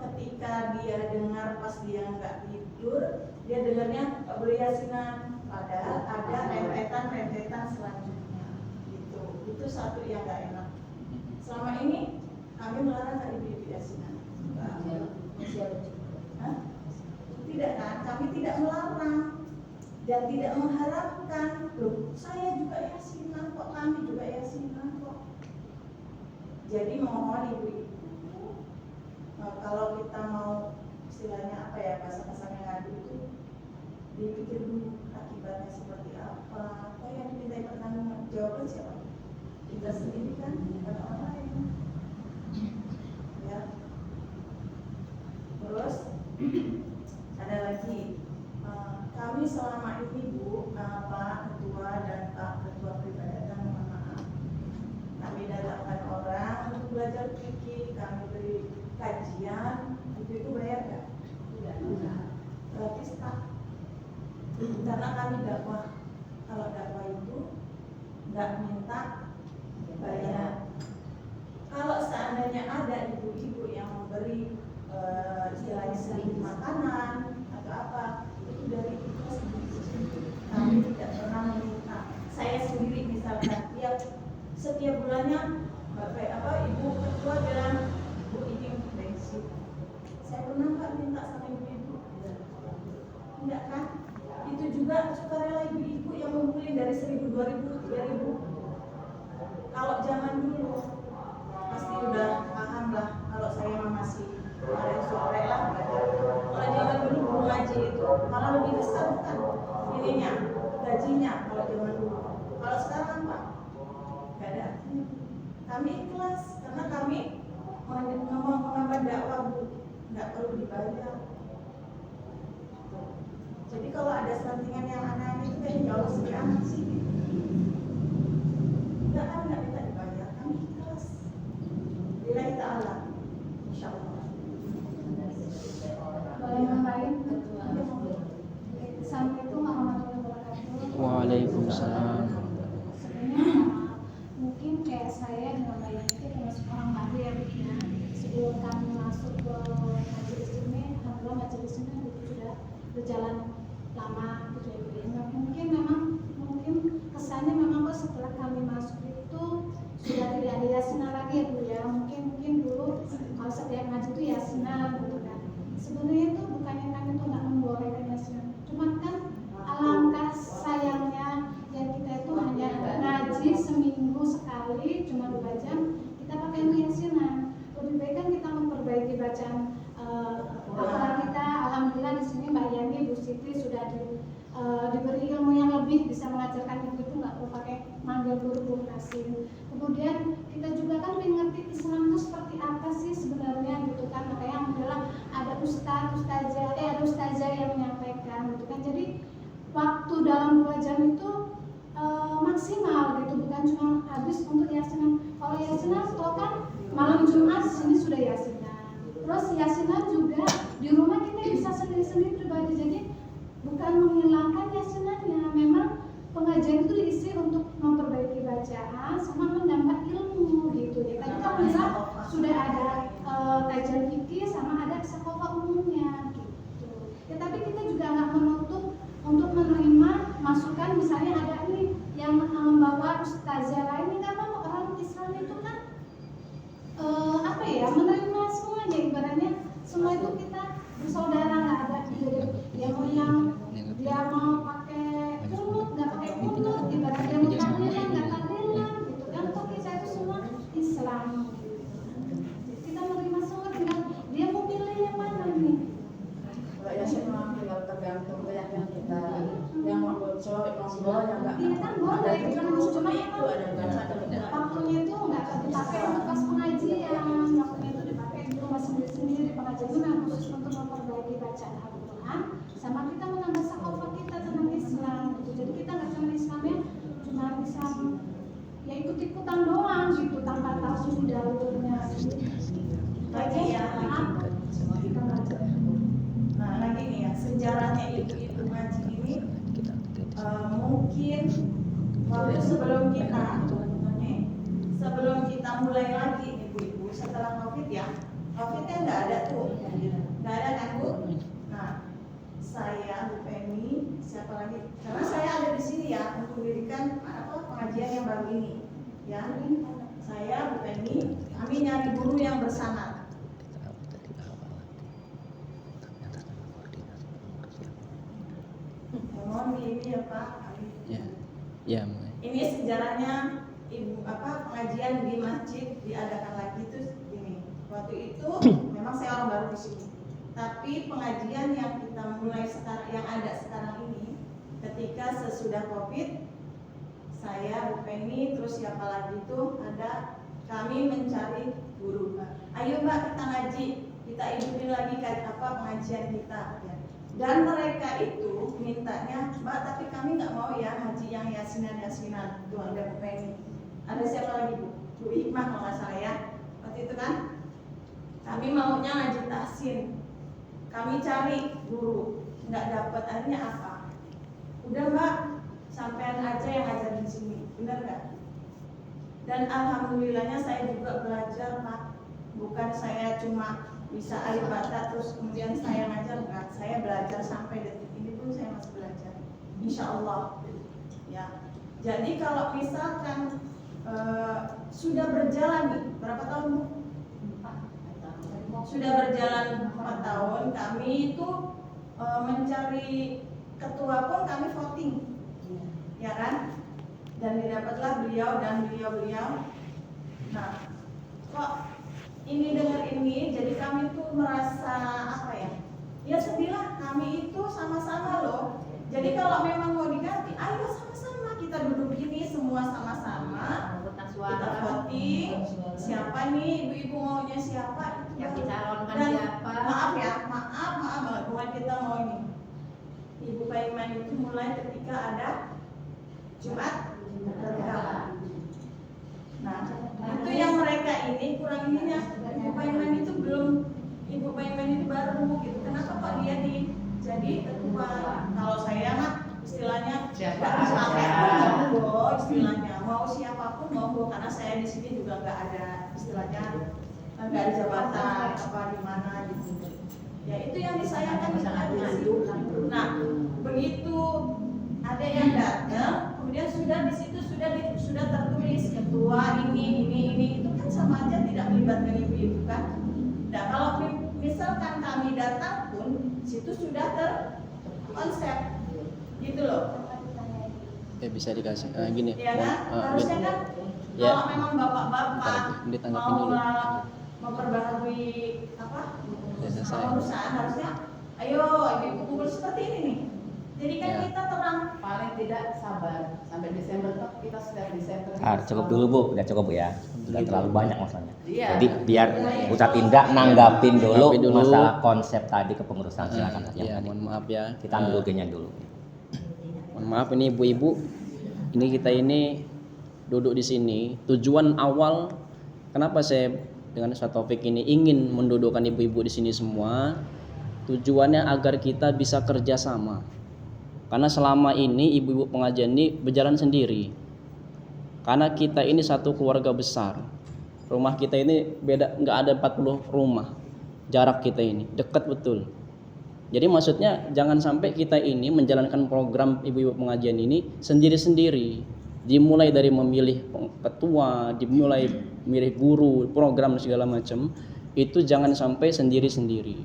ketika dia dengar pas dia nggak tidur, dia dengarnya nggak boleh yasinan, padahal ada rentetan selanjutnya. Gitu. Itu satu yang nggak enak. Selama ini kami melarang dari ibu yasinan. Tidak kan? Kami tidak melarang dan tidak mengharapkan. Loh, saya juga yasinan kok, kami juga yasinan kok. Jadi mohon ibu-ibu, kalau kita mau istilahnya apa ya, bahasa-bahasa ngadu itu dipikir dulu akibatnya seperti apa. Atau yang dimintai pertanggungjawaban siapa? Kita sendiri kan, bukan orang lain. Ya. Terus ada lagi, kami selama ini Bu, Pak Ketua dan Pak Ketua Peribadatan, mohon maaf, kami datangkan orang untuk belajar fikih, kami beri kajian, itu bayar nggak? Tidak, gratis tak? Karena kami dakwah, kalau dakwah itu nggak minta bayar. Kalau seandainya ada ibu-ibu yang memberi istilahnya sedikit makanan atau apa, itu dari kita sendiri. Kami tidak pernah meminta. Saya sendiri misalkan setiap bulannya ibu ketua bilang, Bu ini untuk bensin. Saya pernah nggak minta sama ibu-ibu? Enggak kan? Itu juga sukarela ibu-ibu yang ngumpulin dari 1.000, 2.000, 3.000. kalau zaman dulu pasti udah paham lah, kalau saya masih ada sore lah belajar. Kalau zaman dulu guru ngaji itu malah lebih besar bukan ininya, gajinya kalau zaman dulu. Kalau sekarang Pak, nggak ada. Kami ikhlas karena kami mengemban dakwah Bu, nggak perlu dibayar. Jadi kalau ada selentingan yang aneh-aneh itu kayak jauh sedih amat sih. Nggak minta dibayar, kami ikhlas. Lillahi ta'ala, insya Allah. Boleh nambahin? Assalamualaikum warahmatullahi wabarakatuh. Waalaikumsalam. Sebenarnya mungkin kayak saya dengan Bayan itu termasuk orang baru ya Bu ya. Sebelum kami masuk ke majelis ini, alhamdulillah majelis ini sudah berjalan lama gitu ya Bu ya. Nah, mungkin kesannya memang kok setelah kami masuk itu sudah tidak ada yasinan lagi ya Bu ya. Mungkin dulu kalau setiap ngaji itu yasinan gitu kan. Sebenarnya itu bukannya kami tuh nggak membolehkan yasinan, cuman kan alangkah sayangnya yang kita itu hanya ngaji seminggu sekali cuma 2 jam, kita pakai yasinan. Lebih baik kan kita memperbaiki bacaan hafalan kita. Alhamdulillah di sini Mbak Yani, Bu Siti sudah diberi ilmu yang lebih, bisa mengajarkan ibu itu nggak perlu pakai manggil guru kasih. Kemudian kita juga kan lebih ngerti Islam itu seperti apa sih sebenarnya gitu kan. Makanya alhamdulillah ada ustazah yang menyampaikan gitu kan. Jadi waktu dalam 2 jam itu maksimal gitu, bukan cuma habis untuk yasinan. Kalau yasinan itu kan malam Jumat sini sudah yasinan. Terus yasinan juga di rumah kita bisa sendiri-sendiri pribadi. Jadi bukan menghilangkan yasinannya, memang pengajian itu diisi untuk memperbaiki bacaan sama menambah ilmu gitu ya. Tadi kan bisa sudah ada kajian fikih sama ada sekolah umumnya gitu. Ya tapi kita juga nggak menutup untuk menerima masukan, misalnya ada nih yang membawa ustazah lain, karena orang Islam itu kan menerima semuanya, ibaratnya semua itu kita bersaudara, nggak ada dia mau pakai kunut nggak pakai kunut, ibaratnya mau tahlilan nggak tahlilan gitu kan. Kok kita itu semua Islam gitu. Kita menerima semua, tinggal dia mau pilih yang mana nih. Kalau yasin memang tinggal tergantung keyakinan kita. Yang mau bocor, yang nggak. Iya kan boleh, cuma itu ada baca. waktunya itu nggak dipakai untuk pas pengajian, waktunya itu dipakai di rumah sendiri-sendiri. Pengajian itu memang khusus untuk memperbaiki bacaan Al-Quran, sama kita menambah sakofah kita tentang Islam gitu. Jadi kita nggak cuma Islamnya cuma Islam ya ikut-ikutan doang gitu tanpa tahu jalurnya gitu. Lagi ya, nah lagi nih ya, sejarahnya ibu-ibu ngaji ini mungkin waktu sebelum kita mulai lagi ibu-ibu setelah COVID ya, COVID kan nggak ada tuh, nggak ada kan Bu? Nah, saya Bu Penny, siapa lagi? Karena saya ada di sini ya untuk mendirikan pengajian yang baru ini, ya. Saya Bu Penny, kami nyari guru yang bersanad. Mohon ini ya Pak. Ya. Ini sejarahnya pengajian di masjid diadakan lagi tuh gini. Waktu itu memang saya orang baru di sini. Tapi pengajian yang kita mulai sekarang, yang ada sekarang ini, ketika sesudah COVID, saya Bu Penny, terus siapa lagi tuh ada, kami mencari guru. Ayo Mbak kita ngaji, kita hidupin lagi pengajian kita. Ya. Dan mereka itu mintanya, Mbak tapi kami nggak mau ya ngaji yang yasinan. Tuh ada Bu Penny. Ada siapa lagi Bu? Bu Hikmah kalau nggak salah ya. Waktu itu kan kami maunya ngaji tahsin. Kami cari guru, nggak dapat, akhirnya apa? Udah Mbak, sampean aja yang ngajar di sini, benar nggak? Dan alhamdulillahnya saya juga belajar Pak. Bukan saya cuma bisa alif bata terus kemudian saya ngajar, enggak. Saya belajar sampai detik ini pun saya masih belajar. Insya Allah. Ya. Jadi kalau misalkan sudah berjalan nih, berapa tahun Bu? Sudah berjalan 4 tahun, kami itu mencari ketua pun kami voting, ya kan? dan didapatlah beliau dan beliau. Nah, kok ini dengar ini, jadi kami tuh merasa apa ya? Ya sedihlah, kami itu sama-sama loh. Jadi kalau memang mau diganti, ayo sama-sama kita duduk gini semua sama-sama. Kita voting siapa nih ibu-ibu maunya siapa itu Yang dicalonkan dan siapa? maaf ya, maaf banget bukan kita mau ini. Ibu Paiman itu mulai ketika ada Jumat berkala. Nah, itu yang mereka ini kurang ininya. Ibu Paiman itu belum, Ibu Paiman itu baru gitu. Kenapa kok dia jadi ketua? Kalau saya mah istilahnya Siapa nggak aja. pakai monggo istilahnya, mau siapapun monggo, karena saya di sini juga nggak ada istilahnya nggak ada jabatan apa di mana gitu. Ya itu yang disayangkan di situ. Nah begitu ada yang datang, kemudian sudah di situ sudah tertulis ketua ini itu kan sama aja tidak melibatkan ibu-ibu kan. Nah kalau misalkan kami datang pun situ sudah terkonsep gitu loh. Bisa dikasih gini. Iya kan? Harusnya kan Ya. kalau memang bapak-bapak Ditanggapin mau dulu. memperbaharui apa Ya, selesai. perusahaan, harusnya ayo ibu kumpul seperti ini nih. Jadi kan Ya. kita terang. Paling tidak sabar sampai Desember tuh kita sudah Desember. Cukup dulu Bu, udah cukup ya. Udah terlalu banyak masalahnya. Iya. Jadi biar Ustadz Indra nanggapin dulu Nanggapin dulu. masalah konsep tadi kepengurusan, silakan. Yang Ya, tadi. mohon maaf ya. Kita ambil logonya dulu. Mohon maaf ini ibu-ibu. Ini kita ini duduk di sini. Tujuan awal kenapa saya dengan Ustadz Taufik ini ingin mendudukkan ibu-ibu di sini semua, tujuannya agar kita bisa kerjasama. Karena selama ini ibu-ibu pengajian ini berjalan sendiri. Karena kita ini satu keluarga besar. Rumah kita ini beda, nggak ada 40 rumah. Jarak kita ini dekat betul. Jadi maksudnya jangan sampai kita ini menjalankan program ibu-ibu pengajian ini sendiri-sendiri. Dimulai dari memilih ketua, dimulai memilih guru, program segala macam, itu jangan sampai sendiri-sendiri.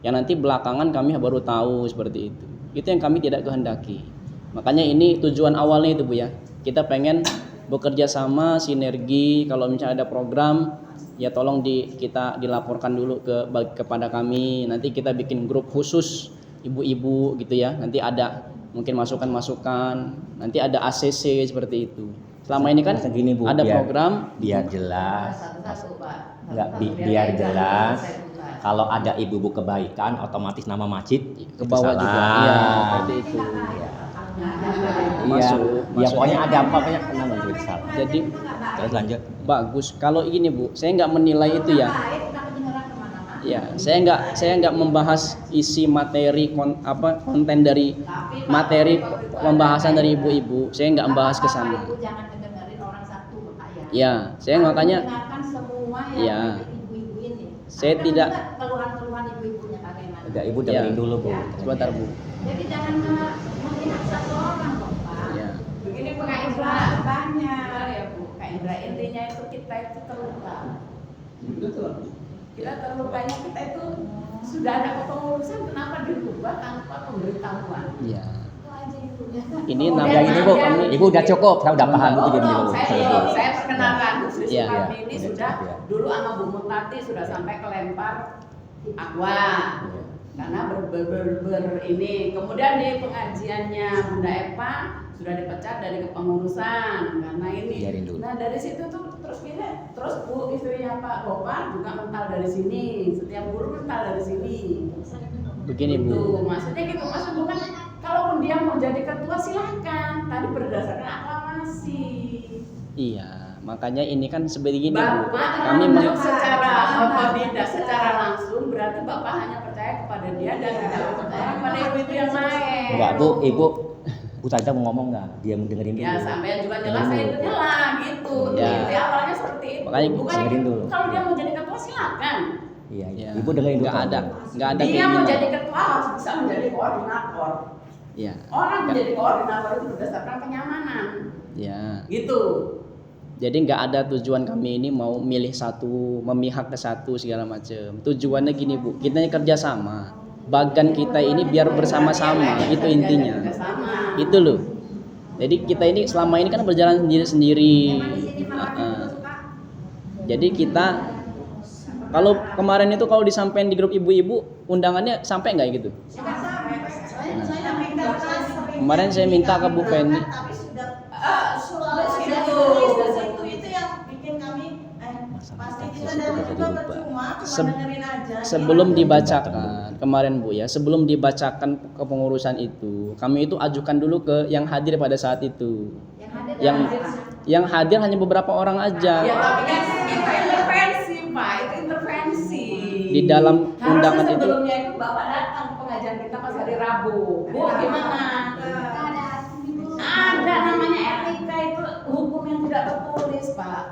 Yang nanti belakangan kami baru tahu seperti itu. Itu yang kami tidak kehendaki. Makanya ini tujuan awalnya itu Bu ya. Kita pengen bekerja sama, sinergi. Kalau misalnya ada program, ya tolong kita dilaporkan dulu kepada kami. Nanti kita bikin grup khusus ibu-ibu gitu ya. Nanti ada mungkin masukan-masukan. Nanti ada ACC seperti itu. Selama ini kan Segini, Bu, ada biar- program. Biar jelas. Satu-satu Pak. Enggak, Satu-satu, biar edan, jelas. selesai buka. Kalau ada ibu-ibu kebaikan, otomatis nama masjid Ke bawah itu juga. salah. Iya, seperti itu. Iya. Masuk, Iya, masuk. pokoknya ada apa-apanya kena menjadi salah. Jadi Terus lanjut. bagus. Kalau ini Bu, saya nggak menilai itu ya. Baik, kita kedengeran kemana-mana. Ya, saya nggak membahas isi materi konten dari Tapi, Pak, materi kalau itu pembahasan ada- dari ibu-ibu. Saya nggak membahas ke sana. Ibu jangan dengerin orang satu Pak ya. Ya, saya makanya dengarkan semua yang Ya. ibu-ibu ini. Saya Ada tidak- juga keluhan-keluhan ibu-ibunya bagaimana. Udah Ibu dengerin Ya. dulu Bu. Ya. sebentar Bu. Jadi jangan memihak satu orang dong Pak. Ya. Begini Pak Kak Indra, Indra banyak. benar ya Bu. Kak Indra, intinya itu kita itu terluka. Kita terlukanya kita itu sudah ada kepengurusan, kenapa dirubah tanpa pemberitahuan? Ya. Itu aja ibunya. Ini Kemudian namanya Gini Bu, Kemudian- Ibu udah cukup, saya udah paham Bu diam dulu. Saya perkenalkan Bu Sri Iya. Sukarni ini Iya. sudah Iya. dulu sama Bu Mutati sudah sampai kelempar aqua karena ini. Kemudian di pengajiannya Bunda Epa sudah dipecat dari kepengurusan karena ini. Biarin dulu. Nah dari situ tuh terus Bu istrinya Pak Gopar juga mental dari sini. Setiap guru mental dari sini. Begini Gitu. Bu. Maksudnya gitu, maksud bukan kalaupun dia mau jadi ketua silahkan, tadi berdasarkan aklamasi. Iya, makanya ini kan seperti gini Bu. Bapak Kami menunjuk secara otodidak, secara langsung berarti Bapak hanya percaya kepada dia dan tidak percaya kepada ibu-ibu yang lain. Enggak Bu, Ibu Tante mau ngomong nggak? Dia mendengarin dulu. Ya sampai juga jelas saya itu nyela gitu. Ya. Inti awalnya seperti itu. Makanya Bukan dengerin dulu. kalau dia mau jadi ketua silakan. Iya, Ya. Ibu dengerin dulu. nggak ada Dia mau keinginan. jadi ketua harus bisa menjadi koordinator. Ya. Orang menjadi koordinator itu berdasarkan kenyamanan. Ya. Gitu. Jadi nggak ada tujuan kami ini mau milih satu, memihak ke satu segala macam. Tujuannya gini Bu, kita ini kerjasama. Bagan kita ini biar bersama-sama, itu intinya. Sama. Itu loh. Jadi kita ini selama ini kan berjalan sendiri-sendiri. Emang di sini malah gitu, Pak. Jadi kita kalau kemarin itu kalau disampaikan di grup ibu-ibu undangannya sampai nggak gitu? Sudah sampai. Saya minta Kemarin saya minta ke Bu Penny. tapi sudah itu yang bikin kami pasti kita dari juga percuma cuma dengerin aja. Sebelum dibacakan kemarin Bu ya, sebelum dibacakan kepengurusan itu, kami itu ajukan dulu ke yang hadir pada saat itu. Yang hadir hanya beberapa orang aja. Ya tapi kan itu intervensi Pak, itu intervensi. Di dalam undangan harusnya itu. sebelumnya itu Bapak datang pengajian kita pas hari Rabu. Bu gimana? Ada namanya etika itu hukum yang tidak tertulis Pak.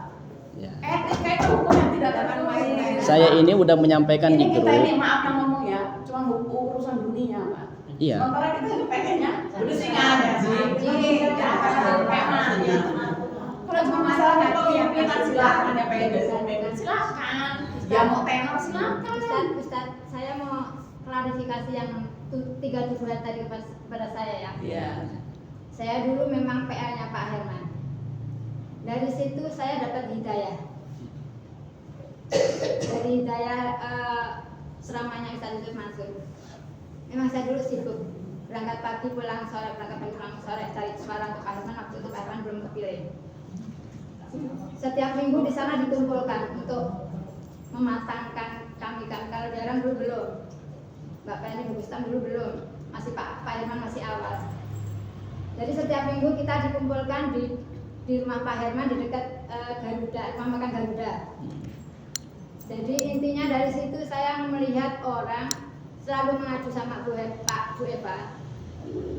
Ya. Etika itu hukum yang tidak tertulis. Saya ini udah menyampaikan Ini di kita grup. ini maaf yang ngomong ya, cuma urusan dunia Pak. Iya. Sementara kita ini pengennya dulu sih ngaji, kalau cuma masalah kepemimpinan silakan ya pengen jadi pemimpin silakan, ya mau tenor silakan. Ustaz, saya mau klarifikasi yang 3 tuduhan tadi kepada saya ya. Iya. Saya dulu memang PA-nya Pak Herman. Dari situ saya dapat hidayah. Dari hidayah ceramahnya Ustaz Yusuf Mansur. Memang saya dulu sibuk berangkat pagi pulang sore, cari suara untuk Pak Herman. Waktu itu Pak Herman belum terpilih. Setiap minggu di sana dikumpulkan untuk mematangkan kami kalau jarang dulu belum. Mbak Penny Bugustam dulu belum, masih Pak Herman masih awal. Jadi setiap minggu kita dikumpulkan di rumah Pak Herman di dekat Garuda, rumah makan Garuda. Jadi intinya dari situ saya melihat orang selalu mengadu sama Bu Eva.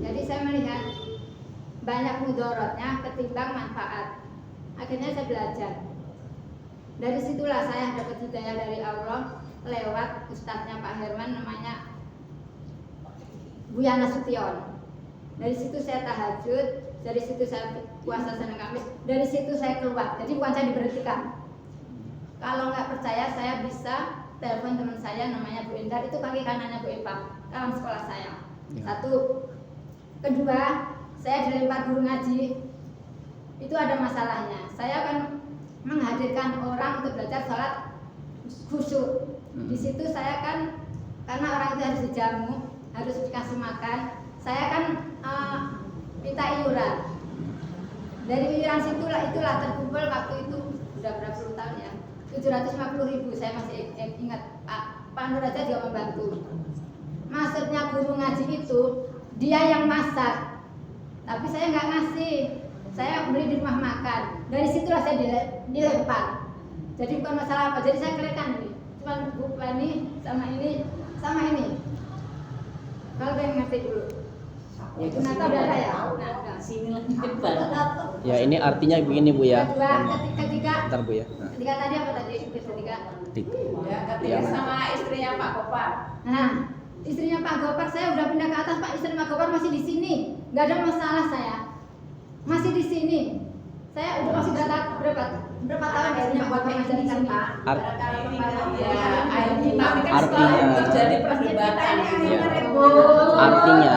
Jadi saya melihat banyak mudorotnya ketimbang manfaat. Akhirnya saya belajar. Dari situlah saya dapat hidayah dari Allah lewat ustadznya Pak Herman namanya Bu Yana Sution. Dari situ saya tahajud, dari situ saya puasa Senin Kamis, dari situ saya keluar. Jadi bukan saya diberhentikan. Kalau nggak percaya saya bisa telepon teman saya namanya Bu Endar, itu kaki kanannya Bu Eva, kawan sekolah saya. Satu. Kedua, saya dilempar guru ngaji. Itu ada masalahnya. Saya akan menghadirkan orang untuk belajar sholat khusyuk. Di situ saya kan karena orang itu harus dijamu, harus dikasih makan. Saya kan minta iuran. Dari iuran itulah terkumpul waktu itu udah berapa puluh tahun ya, 750.000. Saya masih ingat Pak Nur aja juga membantu. Maksudnya guru ngaji itu dia yang masak, tapi saya nggak ngasih. Saya beli di rumah makan. Dari situlah saya dilempar. Jadi bukan masalah apa. Jadi saya kelihatan ini. Cuma Bu Penny sama ini. Kalau pengen ngerti dulu. Ternyata udah ada ya. Nah, Sini lagi depan. Ya ini artinya begini Bu ya. Kedua, ketika Bentar Bu ya. ketika tadi apa tadi? Ketika Ya, ketika sama istrinya Pak Gopar. nah, istrinya Pak Gopar saya udah pindah ke atas Pak. Istri Pak Gopar masih di sini. Nggak ada masalah saya. Masih di sini. Saya udah masih berapa tahun istrinya Pak Gopar masih di sini. Artinya terjadi perdebatan. Ya. Artinya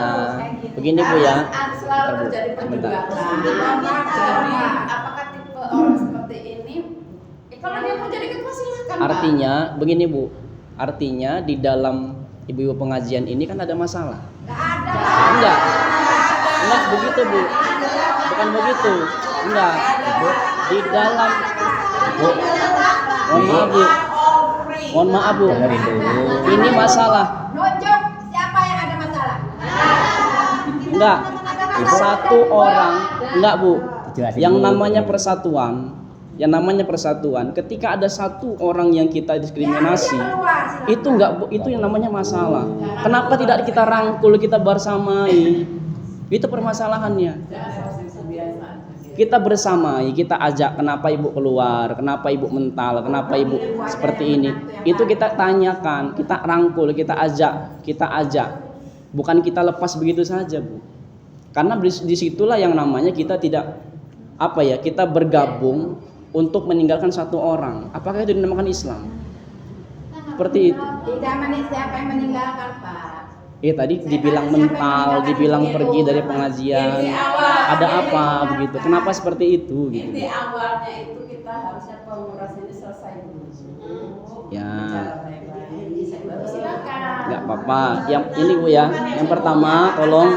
begini Bu ya. Selalu terjadi perdebatan. Jadi apakah tipe orang seperti ini? Kalau dia mau jadi ketua silakan. Artinya begini Bu. Artinya di dalam ibu-ibu pengajian ini kan ada masalah. Enggak begitu Bu. Bukan begitu. Enggak. Di dalam Mohon maaf Bu. Ini masalah. Nunjuk siapa yang ada masalah. Enggak. Satu orang, enggak Bu. Jelasin Yang dulu. namanya persatuan, ketika ada satu orang yang kita diskriminasi, itu enggak Bu, itu yang namanya masalah. Kenapa tidak kita rangkul, kita bersamai? Itu permasalahannya. Kita bersamai, kita ajak kenapa ibu keluar, kenapa ibu mental, kenapa ibu seperti ini. Itu kita tanyakan, kita rangkul, kita ajak. Bukan kita lepas begitu saja Bu. Karena disitulah yang namanya kita tidak kita bergabung untuk meninggalkan satu orang. Apakah itu dinamakan Islam? Seperti itu. Tidak siapa yang meninggalkan Pak. Tadi dibilang mental, dibilang pergi dari pengajian. Ada apa begitu? Kenapa seperti itu gitu? Inti awalnya itu kita harusnya pengurus ini selesai dulu. Ya. Bicara baik-baik. Baru silakan. Nggak apa-apa. Yang ini Bu ya. Yang pertama tolong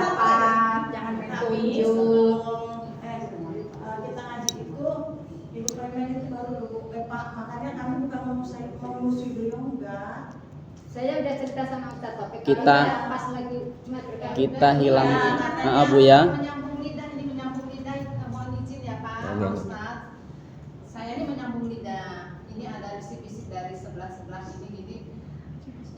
Jangan tunjuk. Kita ngaji itu ibu Premen itu baru dulu Pak, makanya kami bukan memusuhi beliau, enggak. Saya udah cerita sama Ustaz Taufik. Kita- Kalau pas lagi kita hilang. Bu ya. Menyambung lidah, ini menyambung lidah. Mohon izin ya Pak Ustaz. Saya ini menyambung lidah. Ini ada bisik-bisik dari sebelah-sebelah ini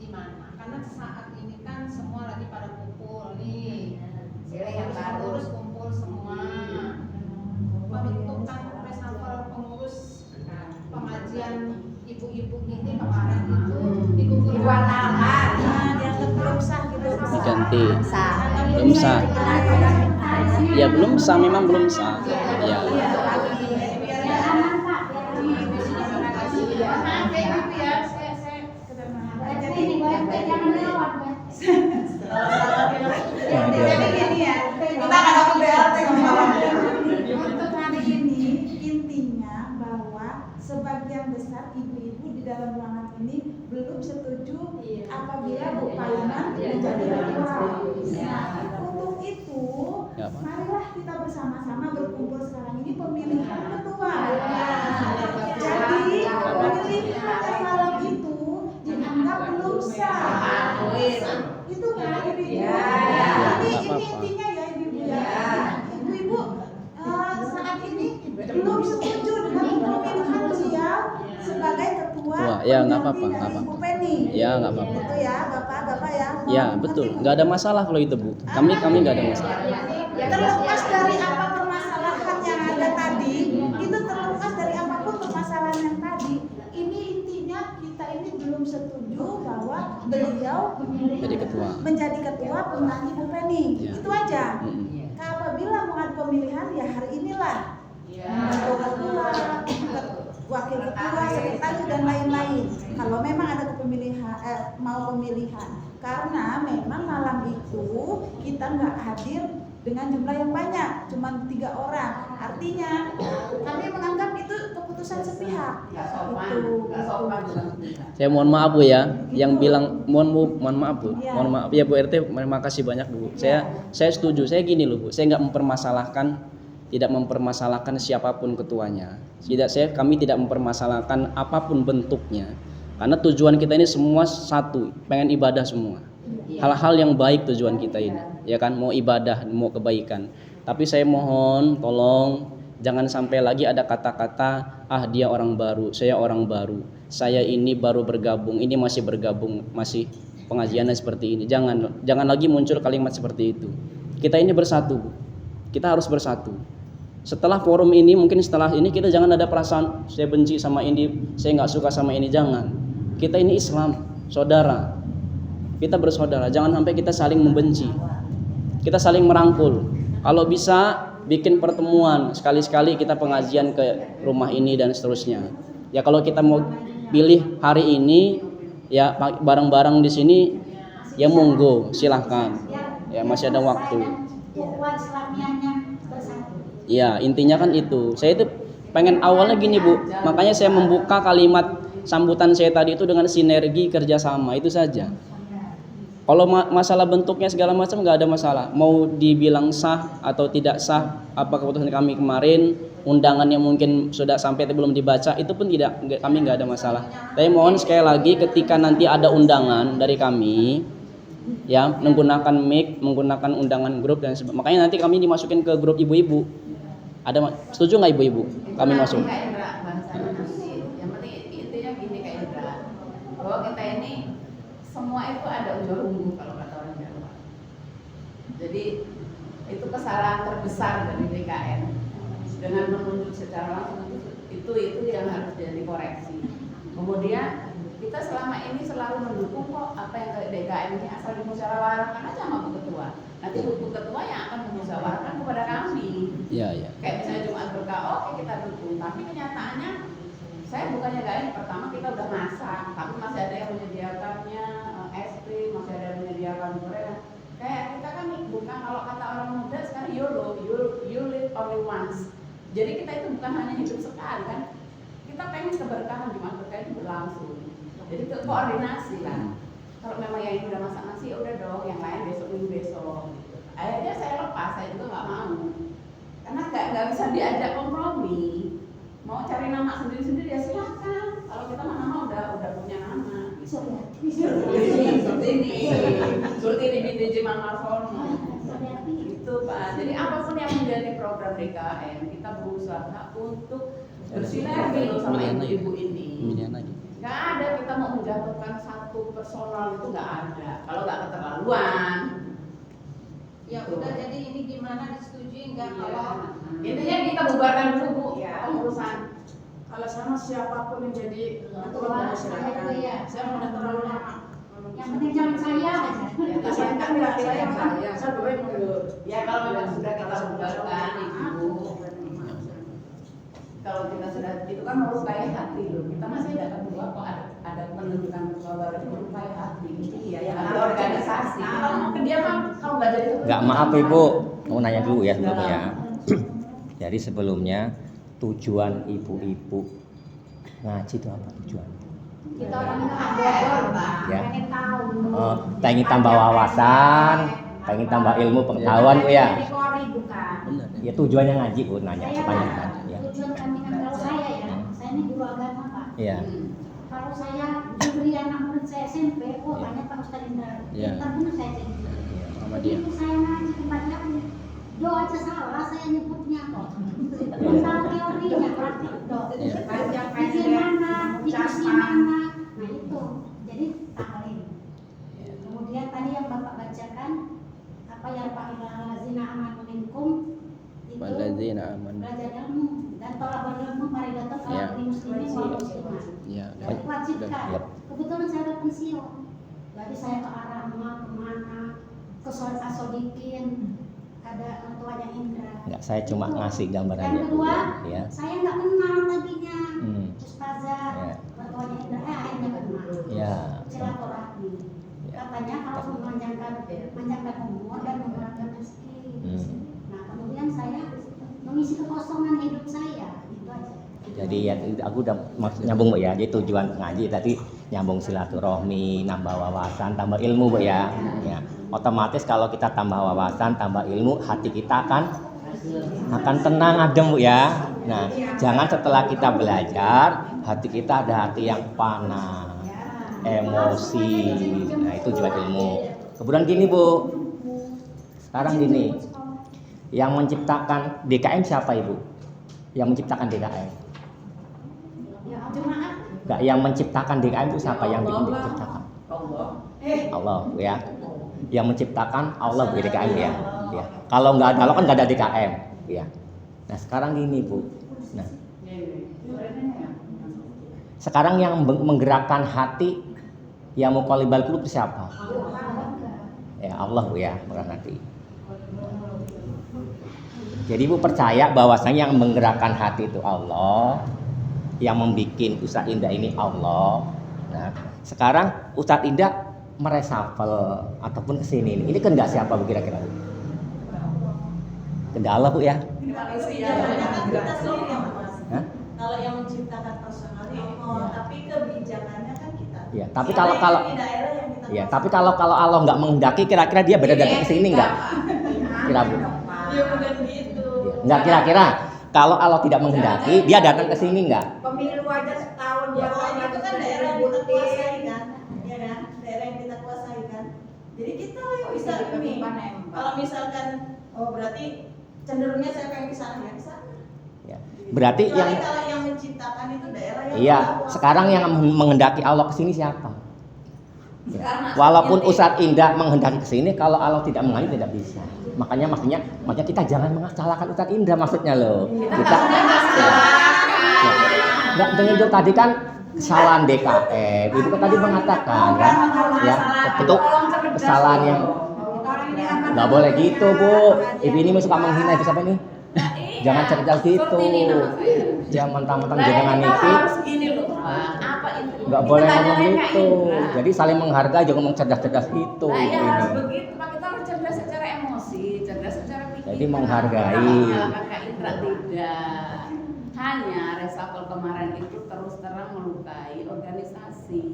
gimana? Karena saat ini kan semua lagi pada kumpul nih. Yang baru terus kumpul semua. Pembentukan reshuffle pengurus pengajian ibu-ibu ini kemarin itu dikumpulkan nama. Dianggap belum sah gitu. Diganti. Belum sah. Ya belum sah, memang belum sah. Ya. Jadi gini ya, kita akan dapat BLT kemarin. Untuk hari ini intinya bahwa sebagian besar ibu-ibu di dalam ruangan ini belum setuju apabila Bu Paiman menjadi ketua. Nah, untuk itu Ya, Pak. marilah kita bersama-sama berkumpul sekarang ini pemilihan ketua. Jadi pemilihan malam itu dianggap belum sah. Itu kan ibu-ibu. Ini intinya ya ibu-ibu ya. Ibu-ibu saat ini belum setuju dengan pemilihan beliau sebagai ketua. Ya, nggak apa-apa, pendamping nggak dari apa-apa. Ibu Penny. Ya, nggak apa-apa. Itu ya, Bapak ya. Ya betul. Nggak ada masalah kalau itu Bu. Kami nggak ada masalah. Terlepas dari apa permasalahan yang ada tadi, itu terlepas dari apapun permasalahan yang tadi, ini intinya kita ini belum setuju bahwa beliau Jadi ketua. menjadi ketua pengganti Bu Penny. Ya. Itu aja. Mm-mm. Apabila mau ada pemilihan ya hari inilah. Ketua, wakil ketua, sekretaris dan lain-lain. Kalau memang ada mau pemilihan, karena memang malam itu kita nggak hadir dengan jumlah yang banyak, cuma 3 orang. Artinya kami menganggap itu keputusan sepihak. Nggak sopan, Itu. nggak sopan. Saya mohon maaf Bu ya, yang bilang mohon maaf Bu, Ya. mohon maaf ya Bu RT, terima kasih banyak Bu. Saya setuju, saya gini loh Bu, saya nggak tidak mempermasalahkan siapapun ketuanya. Kami tidak mempermasalahkan apapun bentuknya, karena tujuan kita ini semua satu, pengen ibadah semua. Hal-hal yang baik tujuan kita ini, ya kan, mau ibadah, mau kebaikan. Tapi saya mohon, tolong jangan sampai lagi ada kata-kata, dia orang baru, saya orang baru, saya ini baru bergabung, ini masih bergabung, masih pengajiannya seperti ini. Jangan lagi muncul kalimat seperti itu. Kita ini bersatu, Bu. Kita harus bersatu. Setelah forum ini, mungkin setelah ini kita jangan ada perasaan saya benci sama ini, saya nggak suka sama ini, jangan. Kita ini Islam, saudara. Kita bersaudara, jangan sampai kita saling membenci. Kita saling merangkul. Kalau bisa bikin pertemuan, sekali-sekali kita pengajian ke rumah ini dan seterusnya. Ya kalau kita mau pilih hari ini, ya bareng-bareng di sini, ya monggo, silahkan. Ya masih ada waktu. Ukhuwah Islamiahnya bersatu. Ya intinya kan itu. Saya itu pengen awalnya gini Bu, makanya saya membuka kalimat sambutan saya tadi itu dengan sinergi kerjasama, itu saja. Kalau masalah bentuknya segala macam nggak ada masalah. Mau dibilang sah atau tidak sah, apa keputusan kami kemarin, undangan yang mungkin sudah sampai tapi belum dibaca, itu pun kami nggak ada masalah. Tapi mohon sekali lagi ketika nanti ada undangan dari kami, ya menggunakan mic, menggunakan undangan grup dan sebagainya. Makanya nanti kami dimasukin ke grup ibu-ibu. Setuju nggak ibu-ibu? Kami masuk. Kak Indra, bahasanya nanti. Yang penting intinya gini Kak Indra, bahwa kita ini semua itu ada ujung unggu kalau kata orang Jawa. Jadi itu kesalahan terbesar dari DKN dengan menunjuk secara langsung itu yang harus jadi koreksi. Kemudian kita selama ini selalu mendukung kok apa yang ke DKN ini asal dimusyawarahkan aja sama Bu Ketua. Nanti Bu Ketua yang akan memusyawarahkan kepada kami. Iya. Kayak misalnya Jumat Berkah, oke kita dukung. Tapi kenyataannya saya bukannya gak ini, pertama kita udah masak, tapi masih ada yang menyediakannya es krim, masih ada yang menyediakan gorengan. kalau kata orang muda sekarang you live only once. Jadi kita itu bukan hanya hidup sekali kan, kita pengen keberkahan, di mana berkah itu berlangsung. Jadi itu koordinasi kan. Kalau memang yang ini udah masak nasi, ya udah dong, yang lain besok minggu besok. Akhirnya saya lepas, saya juga nggak mau, karena nggak bisa diajak kompromi. Mau cari nama sendiri-sendiri ya silahkan. Kalau kita mah nama udah punya nama. Seperti ini BDJ Mangarsono. Itu Pak. Jadi apapun yang menjadi program DKM, kita berusaha untuk bersinergi loh sama ibu-ibu ini. Nggak ada kita mau menjatuhkan satu personal, itu nggak ada. Kalau nggak keterlaluan. Ya udah, jadi ini gimana, disetujui nggak kalau Intinya kita bubarkan dulu Bu, ya pengurusan. Kalau sama siapapun yang jadi Ketua, saya juga ya. saya udah terlalu lama. Yang penting jangan saya aja. Ya, Saya kan nggak saya boleh mundur. Ya kalau memang sudah kita bubarkan Ibu. Kalau kita sudah itu kan melukai hati loh. Kita masih ada kedua kok ada penunjukan ketua baru itu melukai hati. Iya ya. Ada organisasi. Kalau mau ke dia mah kalau nggak jadi ketua. Nggak, maaf Ibu, mau nanya dulu ya sebelumnya. Jadi sebelumnya tujuan ibu-ibu ngaji itu apa tujuan? Kita orang Bogor, Ya. pengen tahu. Pengen tambah wawasan, pengen tambah ilmu pengetahuan Bu ya. Dari Kori bukan. Ya tujuannya ngaji Bu, nanya Saya tanya. kan, Ya. tujuan kami kan kalau saya ya, saya ini guru agama Pak. Iya. Kalau saya diberi anak murid saya SMP, oh banyak Pak Ustadz Indra. Iya. Terbunuh saya jadi. Sama dia. Begitu saya ngaji kepada do aja salah saya nyebutnya kok. Masalah teorinya praktik do. Iya. Pikir mana, dikasih mana. Nah itu, jadi taklim. Kemudian tadi yang Bapak bacakan apa yang Pak Ilazina amanu minkum itu Walladzina amanu. belajar ilmu dan tolak ilmu maridatun Ya. kalau di muslimin wal muslimat. Ya, Dan wajibkan. Yap. Kebetulan saya ada pensiun. Jadi saya ke Arama, kemana, ke Sodikin, ada ketuanya Indra. Enggak, saya cuma Itu. ngasih gambaran Yang aja Bu. kedua, Ya. saya nggak kenal tadinya. Ustazah, Ya. ketuanya Indra, akhirnya kenal. Ya. Silaturahmi. Ya. Katanya kalau memanjangkan umur dan memberatkan rezeki. Nah kemudian saya mengisi kekosongan hidup saya, itu aja. Jadi ya aku udah nyambung Bu ya. Jadi tujuan ngaji tadi nyambung silaturahmi, nambah wawasan, tambah ilmu Bu ya. Ya. Otomatis kalau kita tambah wawasan, tambah ilmu, hati kita akan tenang, adem Bu ya. Nah, jangan setelah kita belajar, hati kita ada hati yang panas, emosi. Nah, itu juga ilmu. Kemudian gini Bu, sekarang gini, yang menciptakan DKM siapa Ibu? Yang menciptakan DKM? Ya jemaah. Enggak, yang menciptakan DKM itu siapa? Yang bikin diciptakan? Allah Bu ya. Yang menciptakan Allah Bu DKM ya. Ya. Kalau nggak ada Allah kan nggak ada DKM ya. Nah sekarang gini Bu. Nah sekarang yang menggerakkan hati yang muqallibal qulub itu siapa? Ya Allah Bu ya, menggerakkan hati. Jadi Bu percaya bahwasanya yang menggerakkan hati itu Allah, yang membuat Ustadz Indah ini Allah. Nah sekarang Ustadz Indah meresafel ataupun kesini ini kehendak siapa Bu kira-kira Bu? Kehendak Allah Bu ya. Kebijakannya kan kita sendiri yang Mas. Hah? Kalau yang menciptakan personal Allah, tapi kebijakannya kan kita. Ya, tapi Soalnya kalau di daerah yang kita ya, tapi kalau Allah nggak menghendaki, kira-kira dia berada ke sini nggak? Kira Bu? Ya bukan gitu. Nggak kira-kira kalau Allah tidak menghendaki, dia datang ke sini nggak? Pemilu aja setahun Ya, dua tahun itu kan daerah yang kita kuasai kan, ya kan? Daerah yang kita kuasai kan. Jadi kita lah yang bisa ini. Kalau misalkan, oh berarti cenderungnya saya pengen ke sana ya ke sana. Ya. Berarti Kecuali yang kalau yang menciptakan itu daerah yang iya, Allah kuasai. sekarang yang menghendaki Allah ke sini siapa? Ya. Walaupun Ustadz Indah menghendaki ke sini, kalau Allah tidak menghendaki tidak bisa. Makanya kita jangan mengasalakan Ustadz Indah maksudnya loh. Kita nggak dengan itu tadi kan kesalahan DKM. Ibu kan tadi mengatakan ya itu kesalahan yang nggak boleh gitu Bu. Ibu ini suka menghina ibu siapa nih? Jangan cerdas gitu. Jangan mentang-mentang jangan niti. Nggak boleh ngomong gitu. Jadi saling menghargai, jangan ngomong cerdas-cerdas gitu. Nah, ya harus ini. begitu, Pak. Kita harus cerdas secara emosi, cerdas secara pikiran. Jadi menghargai. Menyalahkan Kak Indra tidak. Hanya reshuffle kemarin itu terus terang melukai organisasi.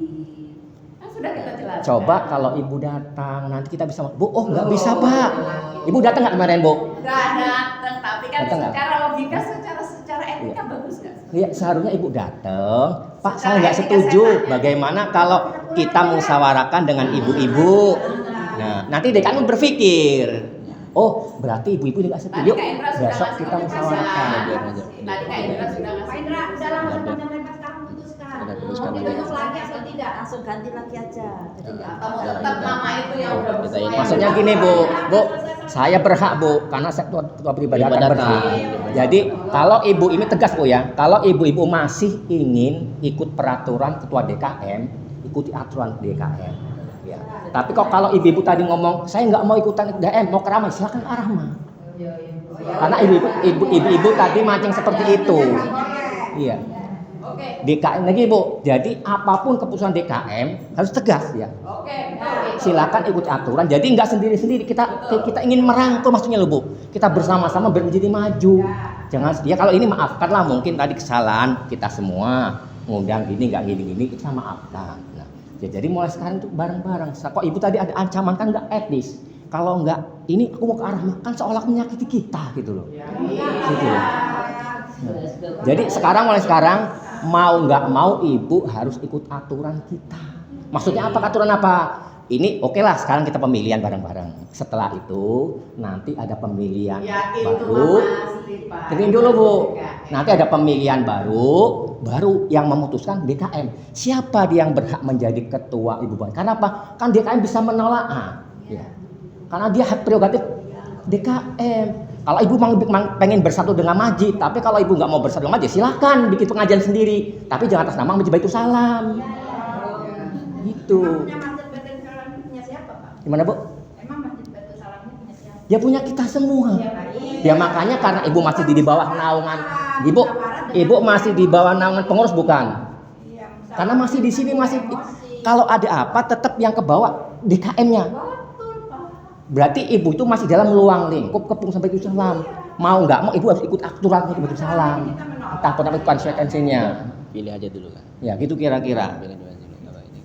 Kan sudah kita jelaskan. Coba kalau ibu datang nanti kita bisa, Bu, oh nggak bisa Pak. Ibu datang nggak kemarin Bu? Nggak datang, tapi kan Datang nggak? secara logika, secara etika bagus nggak? Iya, seharusnya ibu datang. Pak, saya nggak Secara setuju. etika sehat. Bagaimana kalau kita musyawarahkan dengan ibu-ibu? Nah, nanti DKM berpikir, oh berarti ibu-ibu nggak setuju. Tadi Kak Indra sudah Besok ngasih kita penjelasan. musyawarahkan. Tadi Kak Indra sudah Pak ngasih Indra, udah lama penjelasan. teman-teman sekarang putuskan. Udah putuskan Mau lagi. dibentuk lagi atau tidak? Langsung ganti lagi aja. Jadi nggak Atau mau tetap nama itu yang udah Kita ini. Maksudnya gini Bu, saya berhak Bu, karena saya ketua peribadatan Peribadatan. berhak. Jadi kalau ibu ini tegas Bu ya, kalau ibu-ibu masih ingin ikut peraturan ketua DKM, ikuti aturan DKM. Ya. Tapi kok kalau ibu-ibu tadi ngomong, saya nggak mau ikutan DKM, mau keramai, silakan keramai. Karena ibu-ibu tadi mancing seperti itu. Iya. Oke. DKM lagi Bu. Jadi apapun keputusan DKM harus tegas ya. Oke. Silakan ikuti aturan. Jadi nggak sendiri-sendiri. Kita ingin merangkul maksudnya loh Bu. Kita bersama-sama menjadi maju. Jangan ya kalau ini maafkanlah mungkin tadi kesalahan kita semua. Ngundang gini nggak gini-gini kita maafkan. Nah, ya jadi mulai sekarang itu bareng-bareng. Kok ibu tadi ada ancaman kan nggak etis. Kalau nggak ini aku mau ke arah makan seolah menyakiti kita gitu loh. Gitu loh. Nah, jadi mulai sekarang mau nggak mau ibu harus ikut aturan kita. Maksudnya apa aturan apa? Ini oke lah sekarang kita pemilihan bareng-bareng. Setelah itu nanti ada pemilihan Ya itu baru. pasti Pak. Dengerin dulu Bu. Nanti ada pemilihan baru yang memutuskan DKM. Siapa dia yang berhak menjadi ketua ibu bapak? Karena apa? Kan DKM bisa menolak. Ya. Karena dia hak prerogatif DKM. Kalau ibu pengen bersatu dengan Majid, tapi kalau ibu nggak mau bersatu dengan Majid, silakan bikin pengajian sendiri. Tapi jangan atas nama Masjid Baitul Salam. Gitu. Emang Masjid Baitul Salam ini punya siapa, Pak? Gimana Bu? Emang Masjid Baitul Salam ini punya siapa? Ya punya kita semua. Ya makanya karena ibu masih di bawah naungan ibu masih di bawah naungan pengurus bukan? Karena masih di sini masih kalau ada apa tetap yang ke bawah DKM-nya. Berarti ibu itu masih dalam luang lingkup kepengurusan Baitul Salam. Mau nggak mau ibu harus ikut aturan Baitul Salam. Entah apa konsekuensinya. Pilih aja dulu kan. Ya gitu kira-kira. Pilih dulu aja kalau ini.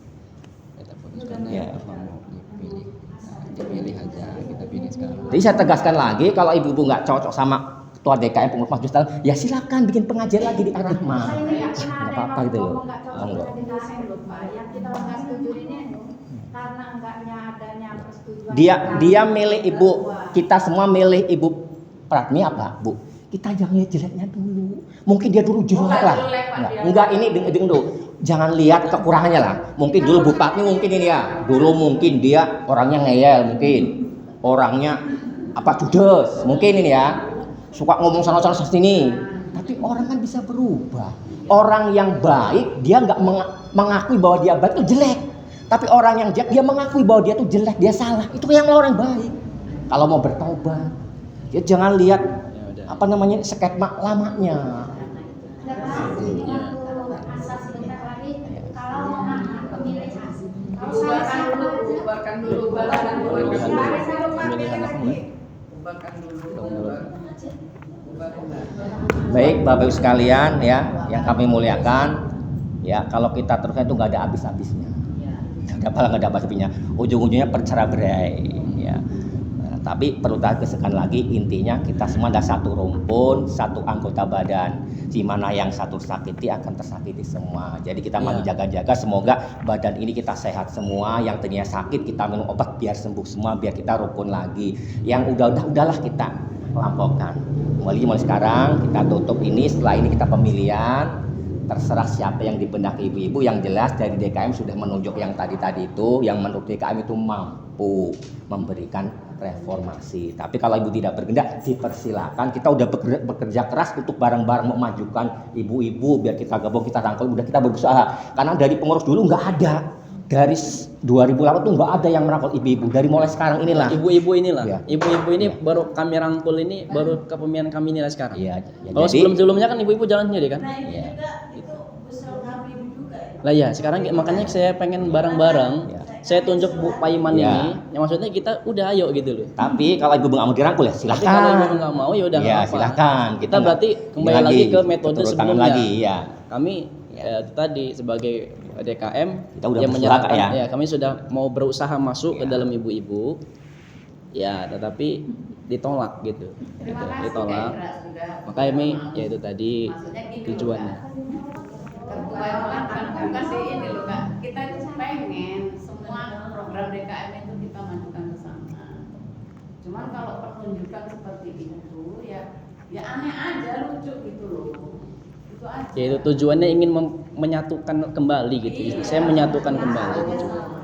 Kita putuskan Ya. apa mau dipilih. Nah, dipilih aja, kita pilih sekarang. Jadi saya tegaskan lagi kalau ibu-ibu nggak cocok sama ketua DKM pengurus Masjid Salam, ya silakan bikin pengajian lagi di Arahma. Saya ini nggak pernah Nggak ada apa-apa yang gitu loh. ngomong nggak cocok Monggo. dengan DKM loh Pak. Yang kita nggak setuju ini karena enggaknya adanya persetujuan. Dia milih ibu, kita semua milih ibu Pratmi apa Bu? Kita jangan lihat jeleknya dulu. Mungkin dia dulu jelek lah. Enggak ini dengar dulu. Jangan lihat kekurangannya lah. Mungkin dulu Bu Pratmi mungkin ini ya. Dulu mungkin dia orangnya ngeyel mungkin. Orangnya apa judes mungkin ini ya. Suka ngomong sana-sana sini. Tapi orang kan bisa berubah. Orang yang baik dia nggak mengakui bahwa dia baik itu jelek. Tapi orang yang jelek dia mengakui bahwa dia tuh jelek, dia salah. Itu yang orang baik. Kalau mau bertaubat, ya jangan lihat apa namanya skema lamanya. Ada Pak, ini waktu asas sebentar lagi kalau pemilihan. Kalau saya sama aja. Bubarkan dulu. Bubarkan dulu. Baik Bapak Ibu sekalian ya, yang kami muliakan, ya kalau kita terusnya itu nggak ada habis-habisnya. Nggak ada habis-habisnya. Ujung-ujungnya bercerai-berai. Ya. Nah, tapi perlu tegaskan lagi intinya kita semua ada satu rumpun, satu anggota badan. Di mana yang satu sakiti akan tersakiti semua. Jadi kita mau jaga-jaga semoga badan ini kita sehat semua. Yang tadinya sakit kita minum obat biar sembuh semua, biar kita rukun lagi. Yang udahlah kita lampaukan. Mulai sekarang kita tutup ini. Setelah ini kita pemilihan. Terserah siapa yang di benak ibu-ibu. Yang jelas dari DKM sudah menunjuk yang tadi itu, yang menurut DKM itu mampu memberikan reformasi. Tapi kalau ibu tidak berkehendak, dipersilakan. Kita udah bekerja keras untuk bareng-bareng memajukan ibu-ibu biar kita gabung, kita rangkul, udah kita berusaha. Karena dari pengurus dulu nggak ada. Dari 2008 tuh nggak ada yang merangkul ibu-ibu. Dari mulai sekarang inilah. Ibu-ibu inilah. Ya. Ibu-ibu ini baru kami rangkul ini baru kepemimpinan kami inilah sekarang. Iya. Ya, Kalau jadi, sebelum-sebelumnya kan ibu-ibu jalan sendiri kan? Nah ini Iya. juga itu usul kami juga ya. Lah ya, sekarang makanya saya pengen bareng-bareng ya. saya tunjuk Bu Paiman Ya. ini, yang maksudnya kita udah ayo gitu loh. Tapi kalau ibu nggak mau dirangkul ya Tapi kalau ibu silakan. nggak mau ya udah nggak Ya apa-apa. silakan. Kita berarti kembali lagi ke metode turun tangan sebelumnya. lagi ya. Kami itu tadi sebagai DKM Kita udah yang bersuara, menyatakan Kak, ya. kami sudah mau berusaha masuk ke dalam ibu-ibu. Ya, tetapi ditolak gitu. Terima kasih Ditolak. Kak Indra sudah. Maka ini ya itu tadi Maksudnya gini loh, tujuannya. Kak. Ketua itu kan bukan di ini loh Kak. Kita itu pengen semua program DKM itu kita majukan bersama. Cuman kalau pertunjukan seperti itu ya aneh aja, lucu gitu loh. Itu aja. Yaitu tujuannya ingin menyatukan kembali gitu. Saya menyatukan kembali tujuan.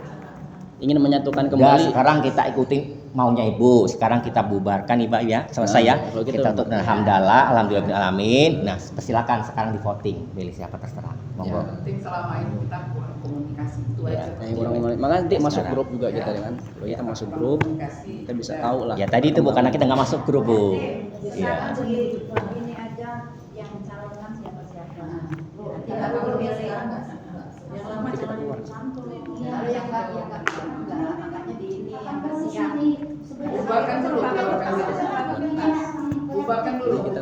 Ingin menyatukan Udah, kembali. sekarang kita ikutin maunya ibu. Sekarang kita bubarkan ibu ya. Selesai ya. Nah, kalau gitu. Kita tutup dengan alhamdulillah. Nah, silakan sekarang di voting. Pilih siapa terserah. Monggo. Ya. Penting selama ini kita kurang komunikasi itu Ya, aja. yang kurang maka nanti masuk Sekarang. grup juga kita kan. Kalau kita masuk grup, kita bisa tahu lah. Ya tadi itu Bu, karena kita nggak masuk grup Bu. Misalkan Iya. di ini aja yang calonkan siapa-siapa. Nanti Tidak kalau perlu pilih pilih. yang lama jangan dicampur. Kalau yang nggak makanya di ini yang bersiap. Bubarkan dulu, bubarkan dulu. Kita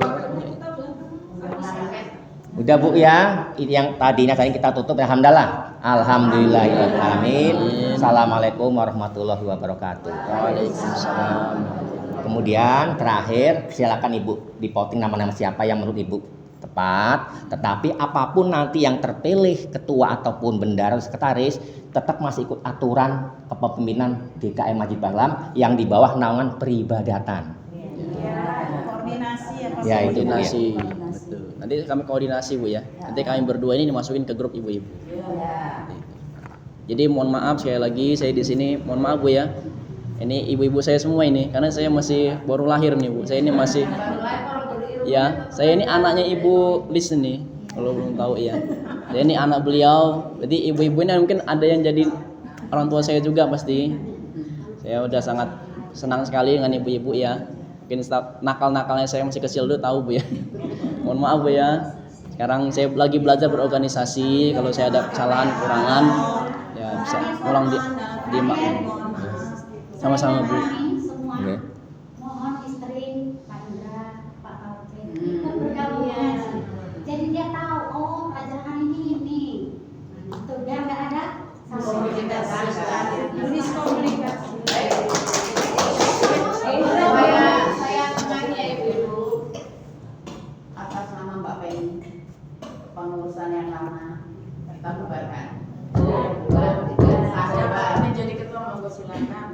Udah Bu ya. Ini yang tadinya tadi kita tutup. Alhamdulillah. Alhamdulillahirobbilalamin. Assalamualaikum warahmatullahi wabarakatuh. Waalaikumsalam. Kemudian terakhir silakan Ibu di voting nama-nama siapa yang menurut Ibu tepat. Tetapi apapun nanti yang terpilih ketua ataupun bendahara atau sekretaris tetap masih ikut aturan kepemimpinan DKM Masjid Bahlam yang di bawah naungan peribadatan. Koordinasi ya Pak. Ya itu Bu ya. Koordinasi. Betul. Nanti kami koordinasi Bu ya. Nanti kami berdua ini dimasukin ke grup ibu-ibu. Jadi mohon maaf sekali lagi saya di sini mohon maaf Bu ya. Ini ibu-ibu saya semua ini karena saya masih baru lahir nih Bu. Saya ini masih ya, saya ini anaknya Ibu Lis nih. Kalau belum tahu ya. Saya ini anak beliau. Jadi ibu-ibu ini mungkin ada yang jadi orang tua saya juga pasti. Saya udah sangat senang sekali dengan ibu-ibu ya. Mungkin nakal-nakalnya saya masih kecil dulu tahu Bu ya. Mohon maaf Bu ya. Sekarang saya lagi belajar berorganisasi. Kalau saya ada kesalahan, kekurangan ya bisa tolong dimaklumi. Sama-sama Bu. Semua Oke. mohon istri Pak Indra, Pak Taufik bergabung. Jadi dia tahu oh pelajaran ini. Tuh biar nggak ada Miskomunikasi. Saya tanya Ibu atas nama Mbak Penny pengurusan yang lama kita bubarkan. menjadi ketua monggo silakan.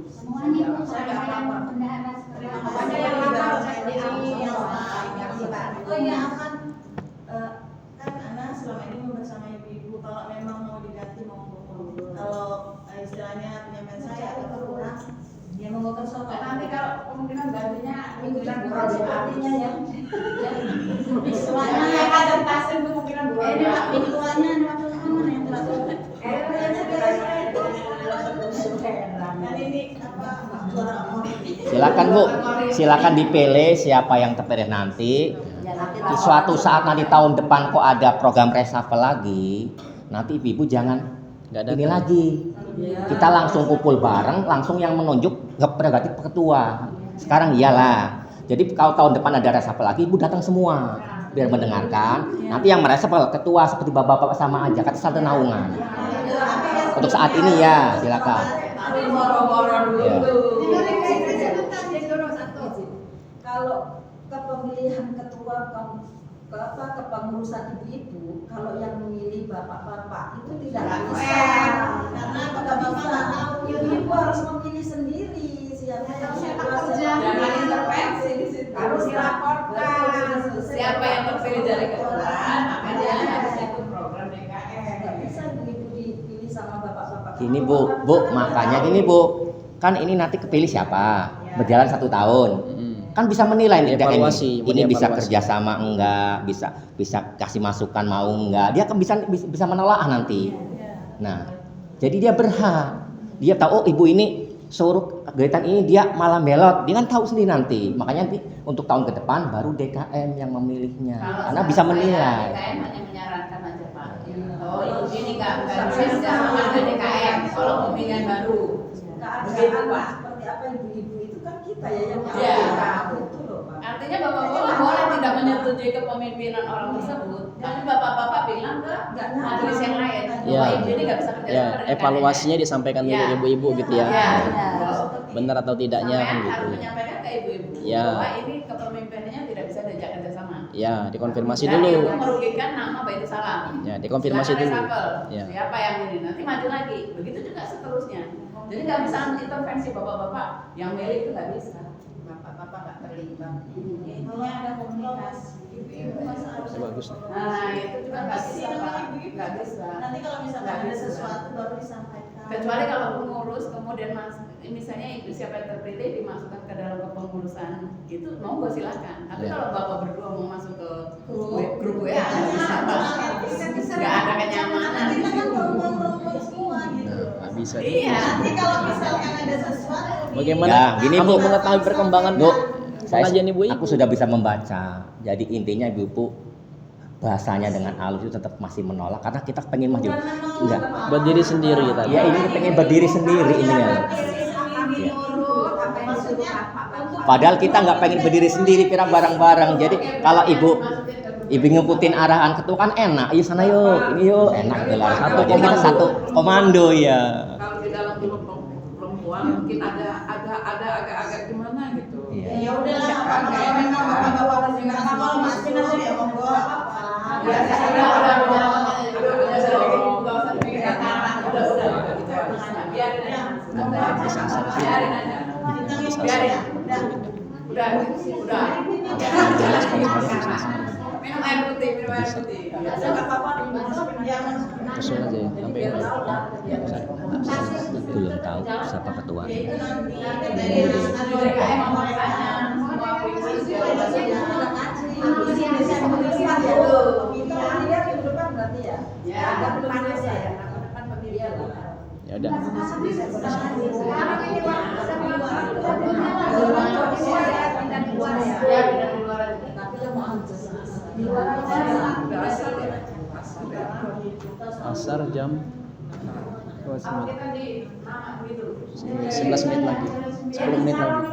semuanya Bu, Saya nggak apa-apa. bendahara Pokoknya yang lama saya di Oh iya akan kan Ana selama ini bersama ibu-ibu kalau memang mau diganti monggo. Kalau istilahnya penyampaian saya agak kurang ya monggo ke sofa. Nanti kalau kemungkinan gantinya Mungkinan bukan artinya ya. Soalnya yang ada tasin kemungkinan bukan. Ini Pak Bikuannya ada waktu mana yang teratur? Dan ini apa suara Silakan Bu. Silakan dipilih siapa yang terpilih nanti. Di suatu saat nanti tahun depan kok ada program reshuffle lagi, nanti ibu-ibu jangan Nggak ada ini lagi. Kita langsung kumpul bareng, langsung yang menunjuk prerogatif ketua. Sekarang iyalah. Jadi kalau tahun depan ada reshuffle lagi, ibu datang semua biar mendengarkan. Nanti yang mereshuffle ketua seperti bapak-bapak sama aja, kata satu naungan. Untuk saat ini ya, silakan. Ya. Kalau kepemilihan ketua kepengurusan ibu-ibu, kalau yang memilih bapak-bapak itu tidak bisa. karena bapak-bapak nggak tahu Ibu-ibu harus memilih sendiri siapa yang Jangan intervensi di situ. harus dilaporkan. Siapa yang terpilih dari ketua, makanya harus ikut program DKM. Nggak bisa ibu dipilih sama bapak-bapak. Gini Bu, makanya gini Bu, kan ini nanti kepilih siapa? Berjalan 1 tahun. Kan bisa menilai nih Evaluasi, ini bisa evaluasi. kerjasama enggak, bisa kasih masukan mau enggak, dia kan bisa menelaah nanti. Nah, jadi dia berhak, dia tahu oh ibu ini suruh kegiatan ini dia malah belot, dia kan tahu sendiri nanti. Makanya nanti untuk tahun ke depan baru DKM yang memilihnya, karena bisa menilai. DKM hanya menyarankan aja Pak. Oh, ini nggak bisa sama dengan DKM. Kalau pemilihan baru. Begitu, Pak. Seperti apa ibu-ibu itu kan kita ya yang Iya. itu loh Pak. Artinya bapak-bapak boleh tidak menyetujui kepemimpinan orang tersebut, tapi bapak-bapak bilang ke majelis yang lain. Ya. Bahwa ibu ini nggak bisa kerja Ya, sama dengan evaluasinya disampaikan dulu Ya. ibu-ibu gitu ya. Ya. Benar atau tidaknya kan Sampean gitu. harus menyampaikan ke ibu-ibu Ya. bahwa ini kepemimpinannya tidak bisa diajak kerjasama. Ya, dikonfirmasi Dan dulu. itu merugikan nama Baitul Salam. Ya, dikonfirmasi Silakan dulu. reshuffle. Ya. Siapa yang ini nanti maju lagi. Begitu juga seterusnya. Jadi nggak bisa intervensi bapak-bapak yang milih itu nggak bisa. Bapak-bapak nggak terlibat. Kalau ada komunikasi ibu-ibu masa harus Bagus. Nah itu juga nggak bisa, Pak. Nggak bisa. nanti kalau misalkan Nggak ada bisa. sesuatu baru disampaikan. Kecuali kalau pengurus kemudian misalnya ibu siapa yang terpilih dimasukkan ke dalam kepengurusan itu monggo silakan. Tapi Ya. kalau bapak berdua mau masuk ke grup WA nggak bisa, Pak. Nggak ada kenyamanan Nanti di kan situ. perempuan-perempuan semua gitu. Nah, nggak bisa. Iya. Nanti kalau misalkan ada sesuatu Bagaimana Ya, gini, kamu Bu. mengetahui perkembangan Bu, pengajian ibu-ibu? aku sudah bisa membaca. Jadi intinya ibu bahasanya dengan halus itu tetap masih menolak karena kita pengen maju. Enggak. berdiri sendiri tadi. Ya ini pengen berdiri sendiri ininya. Ya. Padahal kita nggak pengen berdiri sendiri, kira bareng-bareng. Jadi kalau ibu ngikutin arahan ketua kan enak. Yuk sana yuk, ini yuk enak gelar satu. Jadi kita satu komando ya. Kalau di dalam grup perempuan mungkin agak gimana gitu. Iya. ya udahlah kalau memang bapak-bapak juga kalau masih ya monggo nggak apa-apa. Ya, minum air putih. Nggak apa-apa yang Langsung aja ya, sampai Belum tahu siapa ketua. ya udah. Asar jam 11 menit lagi, 10 menit lagi.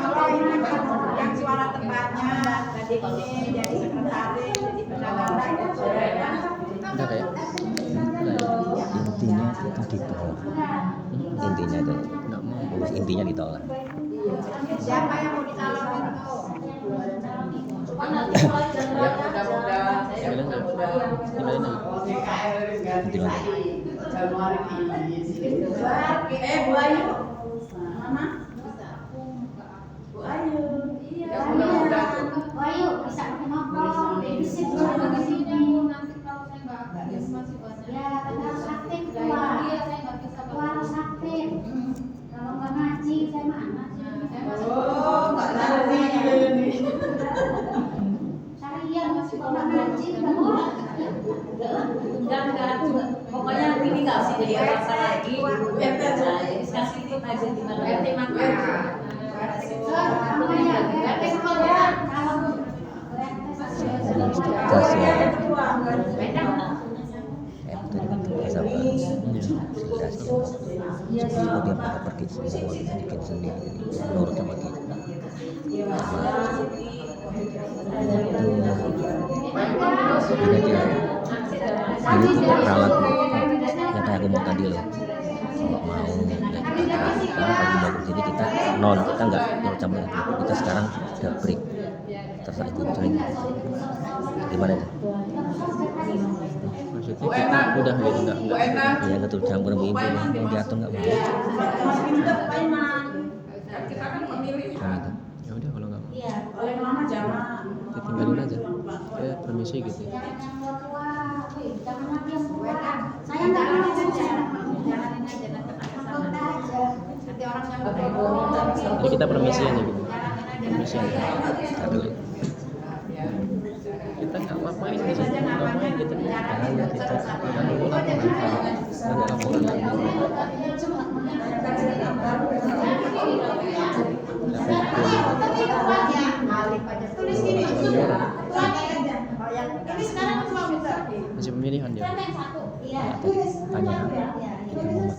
Yang suara tempatnya tadi ini jadi sekretaris, jadi pedagang. Udah kayak Intinya kita ditolak. Intinya itu. nggak mau. Urus intinya ditolak. Siapa yang mau dicalonin tuh? Tinggalin aja. Bu Ayu, mana? Bu Ayu, yang muda-muda tuh. Ayo bisa pakai motor, babysit Nanti juga di sini. kalau saya nggak aktif masih banyak. Ya, kan harus aktif Iya, tua. saya nggak bisa Tua harus aktif. Kalau nggak ngaji, saya mana? Saya masih Oh, nggak ngerti ini. Saya masih nggak ngaji, nggak boleh. Dan pokoknya ini nggak usah jadi alasan lagi. RT aja, kasih tip aja gimana. RT makan. Namanya RT sekolah. Kalau Kasih ya. Tadi kan sama sebelum dia pada pergi semua kita bikin sendiri menurut sama kita. Ini aja ya. Ini untuk peralat yang kayak aku mau tadi loh. Kalau mau ya kita sekarang pagi bagus jadi kita kita nggak campur lagi. Kita sekarang udah break. Terserah itu sering. Gimana itu? Maksudnya kita udah gitu enggak. Ya nggak tuh campur ibu mau diatur nggak mau. Kita kan memilih. Kan itu. Ya udah kalau nggak mau. Iya, oleh mama jangan. Ya tinggalin aja. Ya permisi gitu. jangan yang tua, jangan lagi yang tua. Saya nggak mau Jalanin aja nanti ikut aja. nanti orang yang Jadi kita permisi aja gitu. Permisi aja. Aduh. Kita nggak ngapain di situ, ngapain kita bahaya kita kan pulang ada laporan lagi. tanya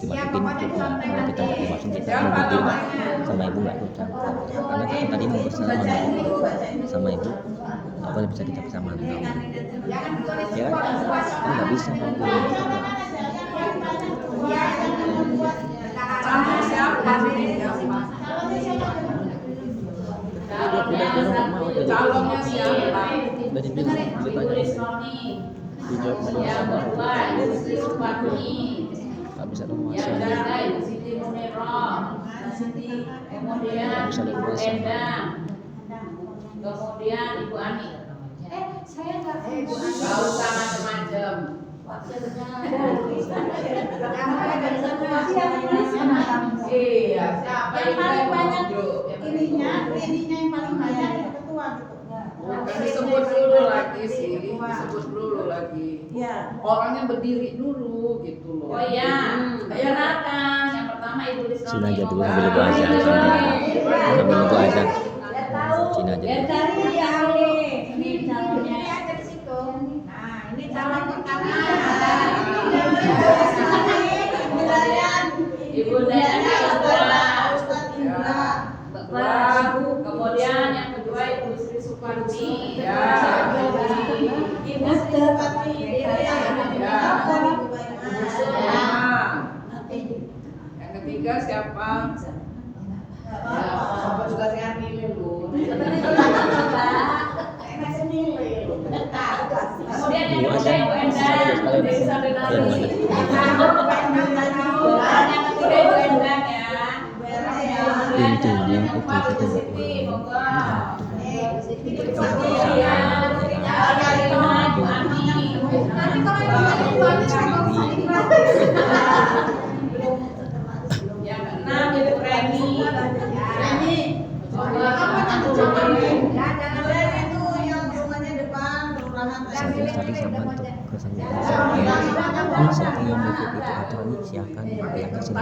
kita mau mati-matiin kalau kita nggak dimaksud kita mau bikin sama ibu nggak tuh karena kita tadi mau bersalaman sama ibu nggak boleh bisa kita bersama ya kan nggak bisa Calonnya siapa? udah dibilang ceritanya dijawab Yang kedua Ibu Sri Supatni, nggak bisa dong yang ketiga Ibu Siti Muniro, kemudian Ibu Endang, kemudian Ibu Ani. Saya nggak Gak usah macam-macam. Iya, siapa Yang paling banyak tunjuk? ininya yang paling banyak itu ketua gitu. Bukan disebut dulu lagi sih, disebut dulu lagi. Iya. Orangnya berdiri dulu gitu loh. Oh iya, silakan. Yang pertama Ibu Risnoni. Sini aja dulu sambil nunggu azan sambil nunggu azan sini aja Yang dulu. tadi yang ini calonnya. ada di situ. Nah, ini calon pertama. Ibu Dayan kedua. Ustadz Indra. Kemudian yang kedua Ibu Sri Suparti. Ya. Ibu Supatni. Yang ketiga siapa? Apa juga saya pilih lu. Kemudian yang Ibu ketiga Ibu Endang, Ibu Desa Denari. Yang ketiga Ibu Endang ya. intinya itu kita nggak Siti, boleh monggo. kita udah berusaha ya kan Ibu Ani. Nanti kalau sendiri Yang keenam Ibu Reni. Monggo. saya tadi sama untuk kesannya ini saya yang itu acara nih siakan yang kasih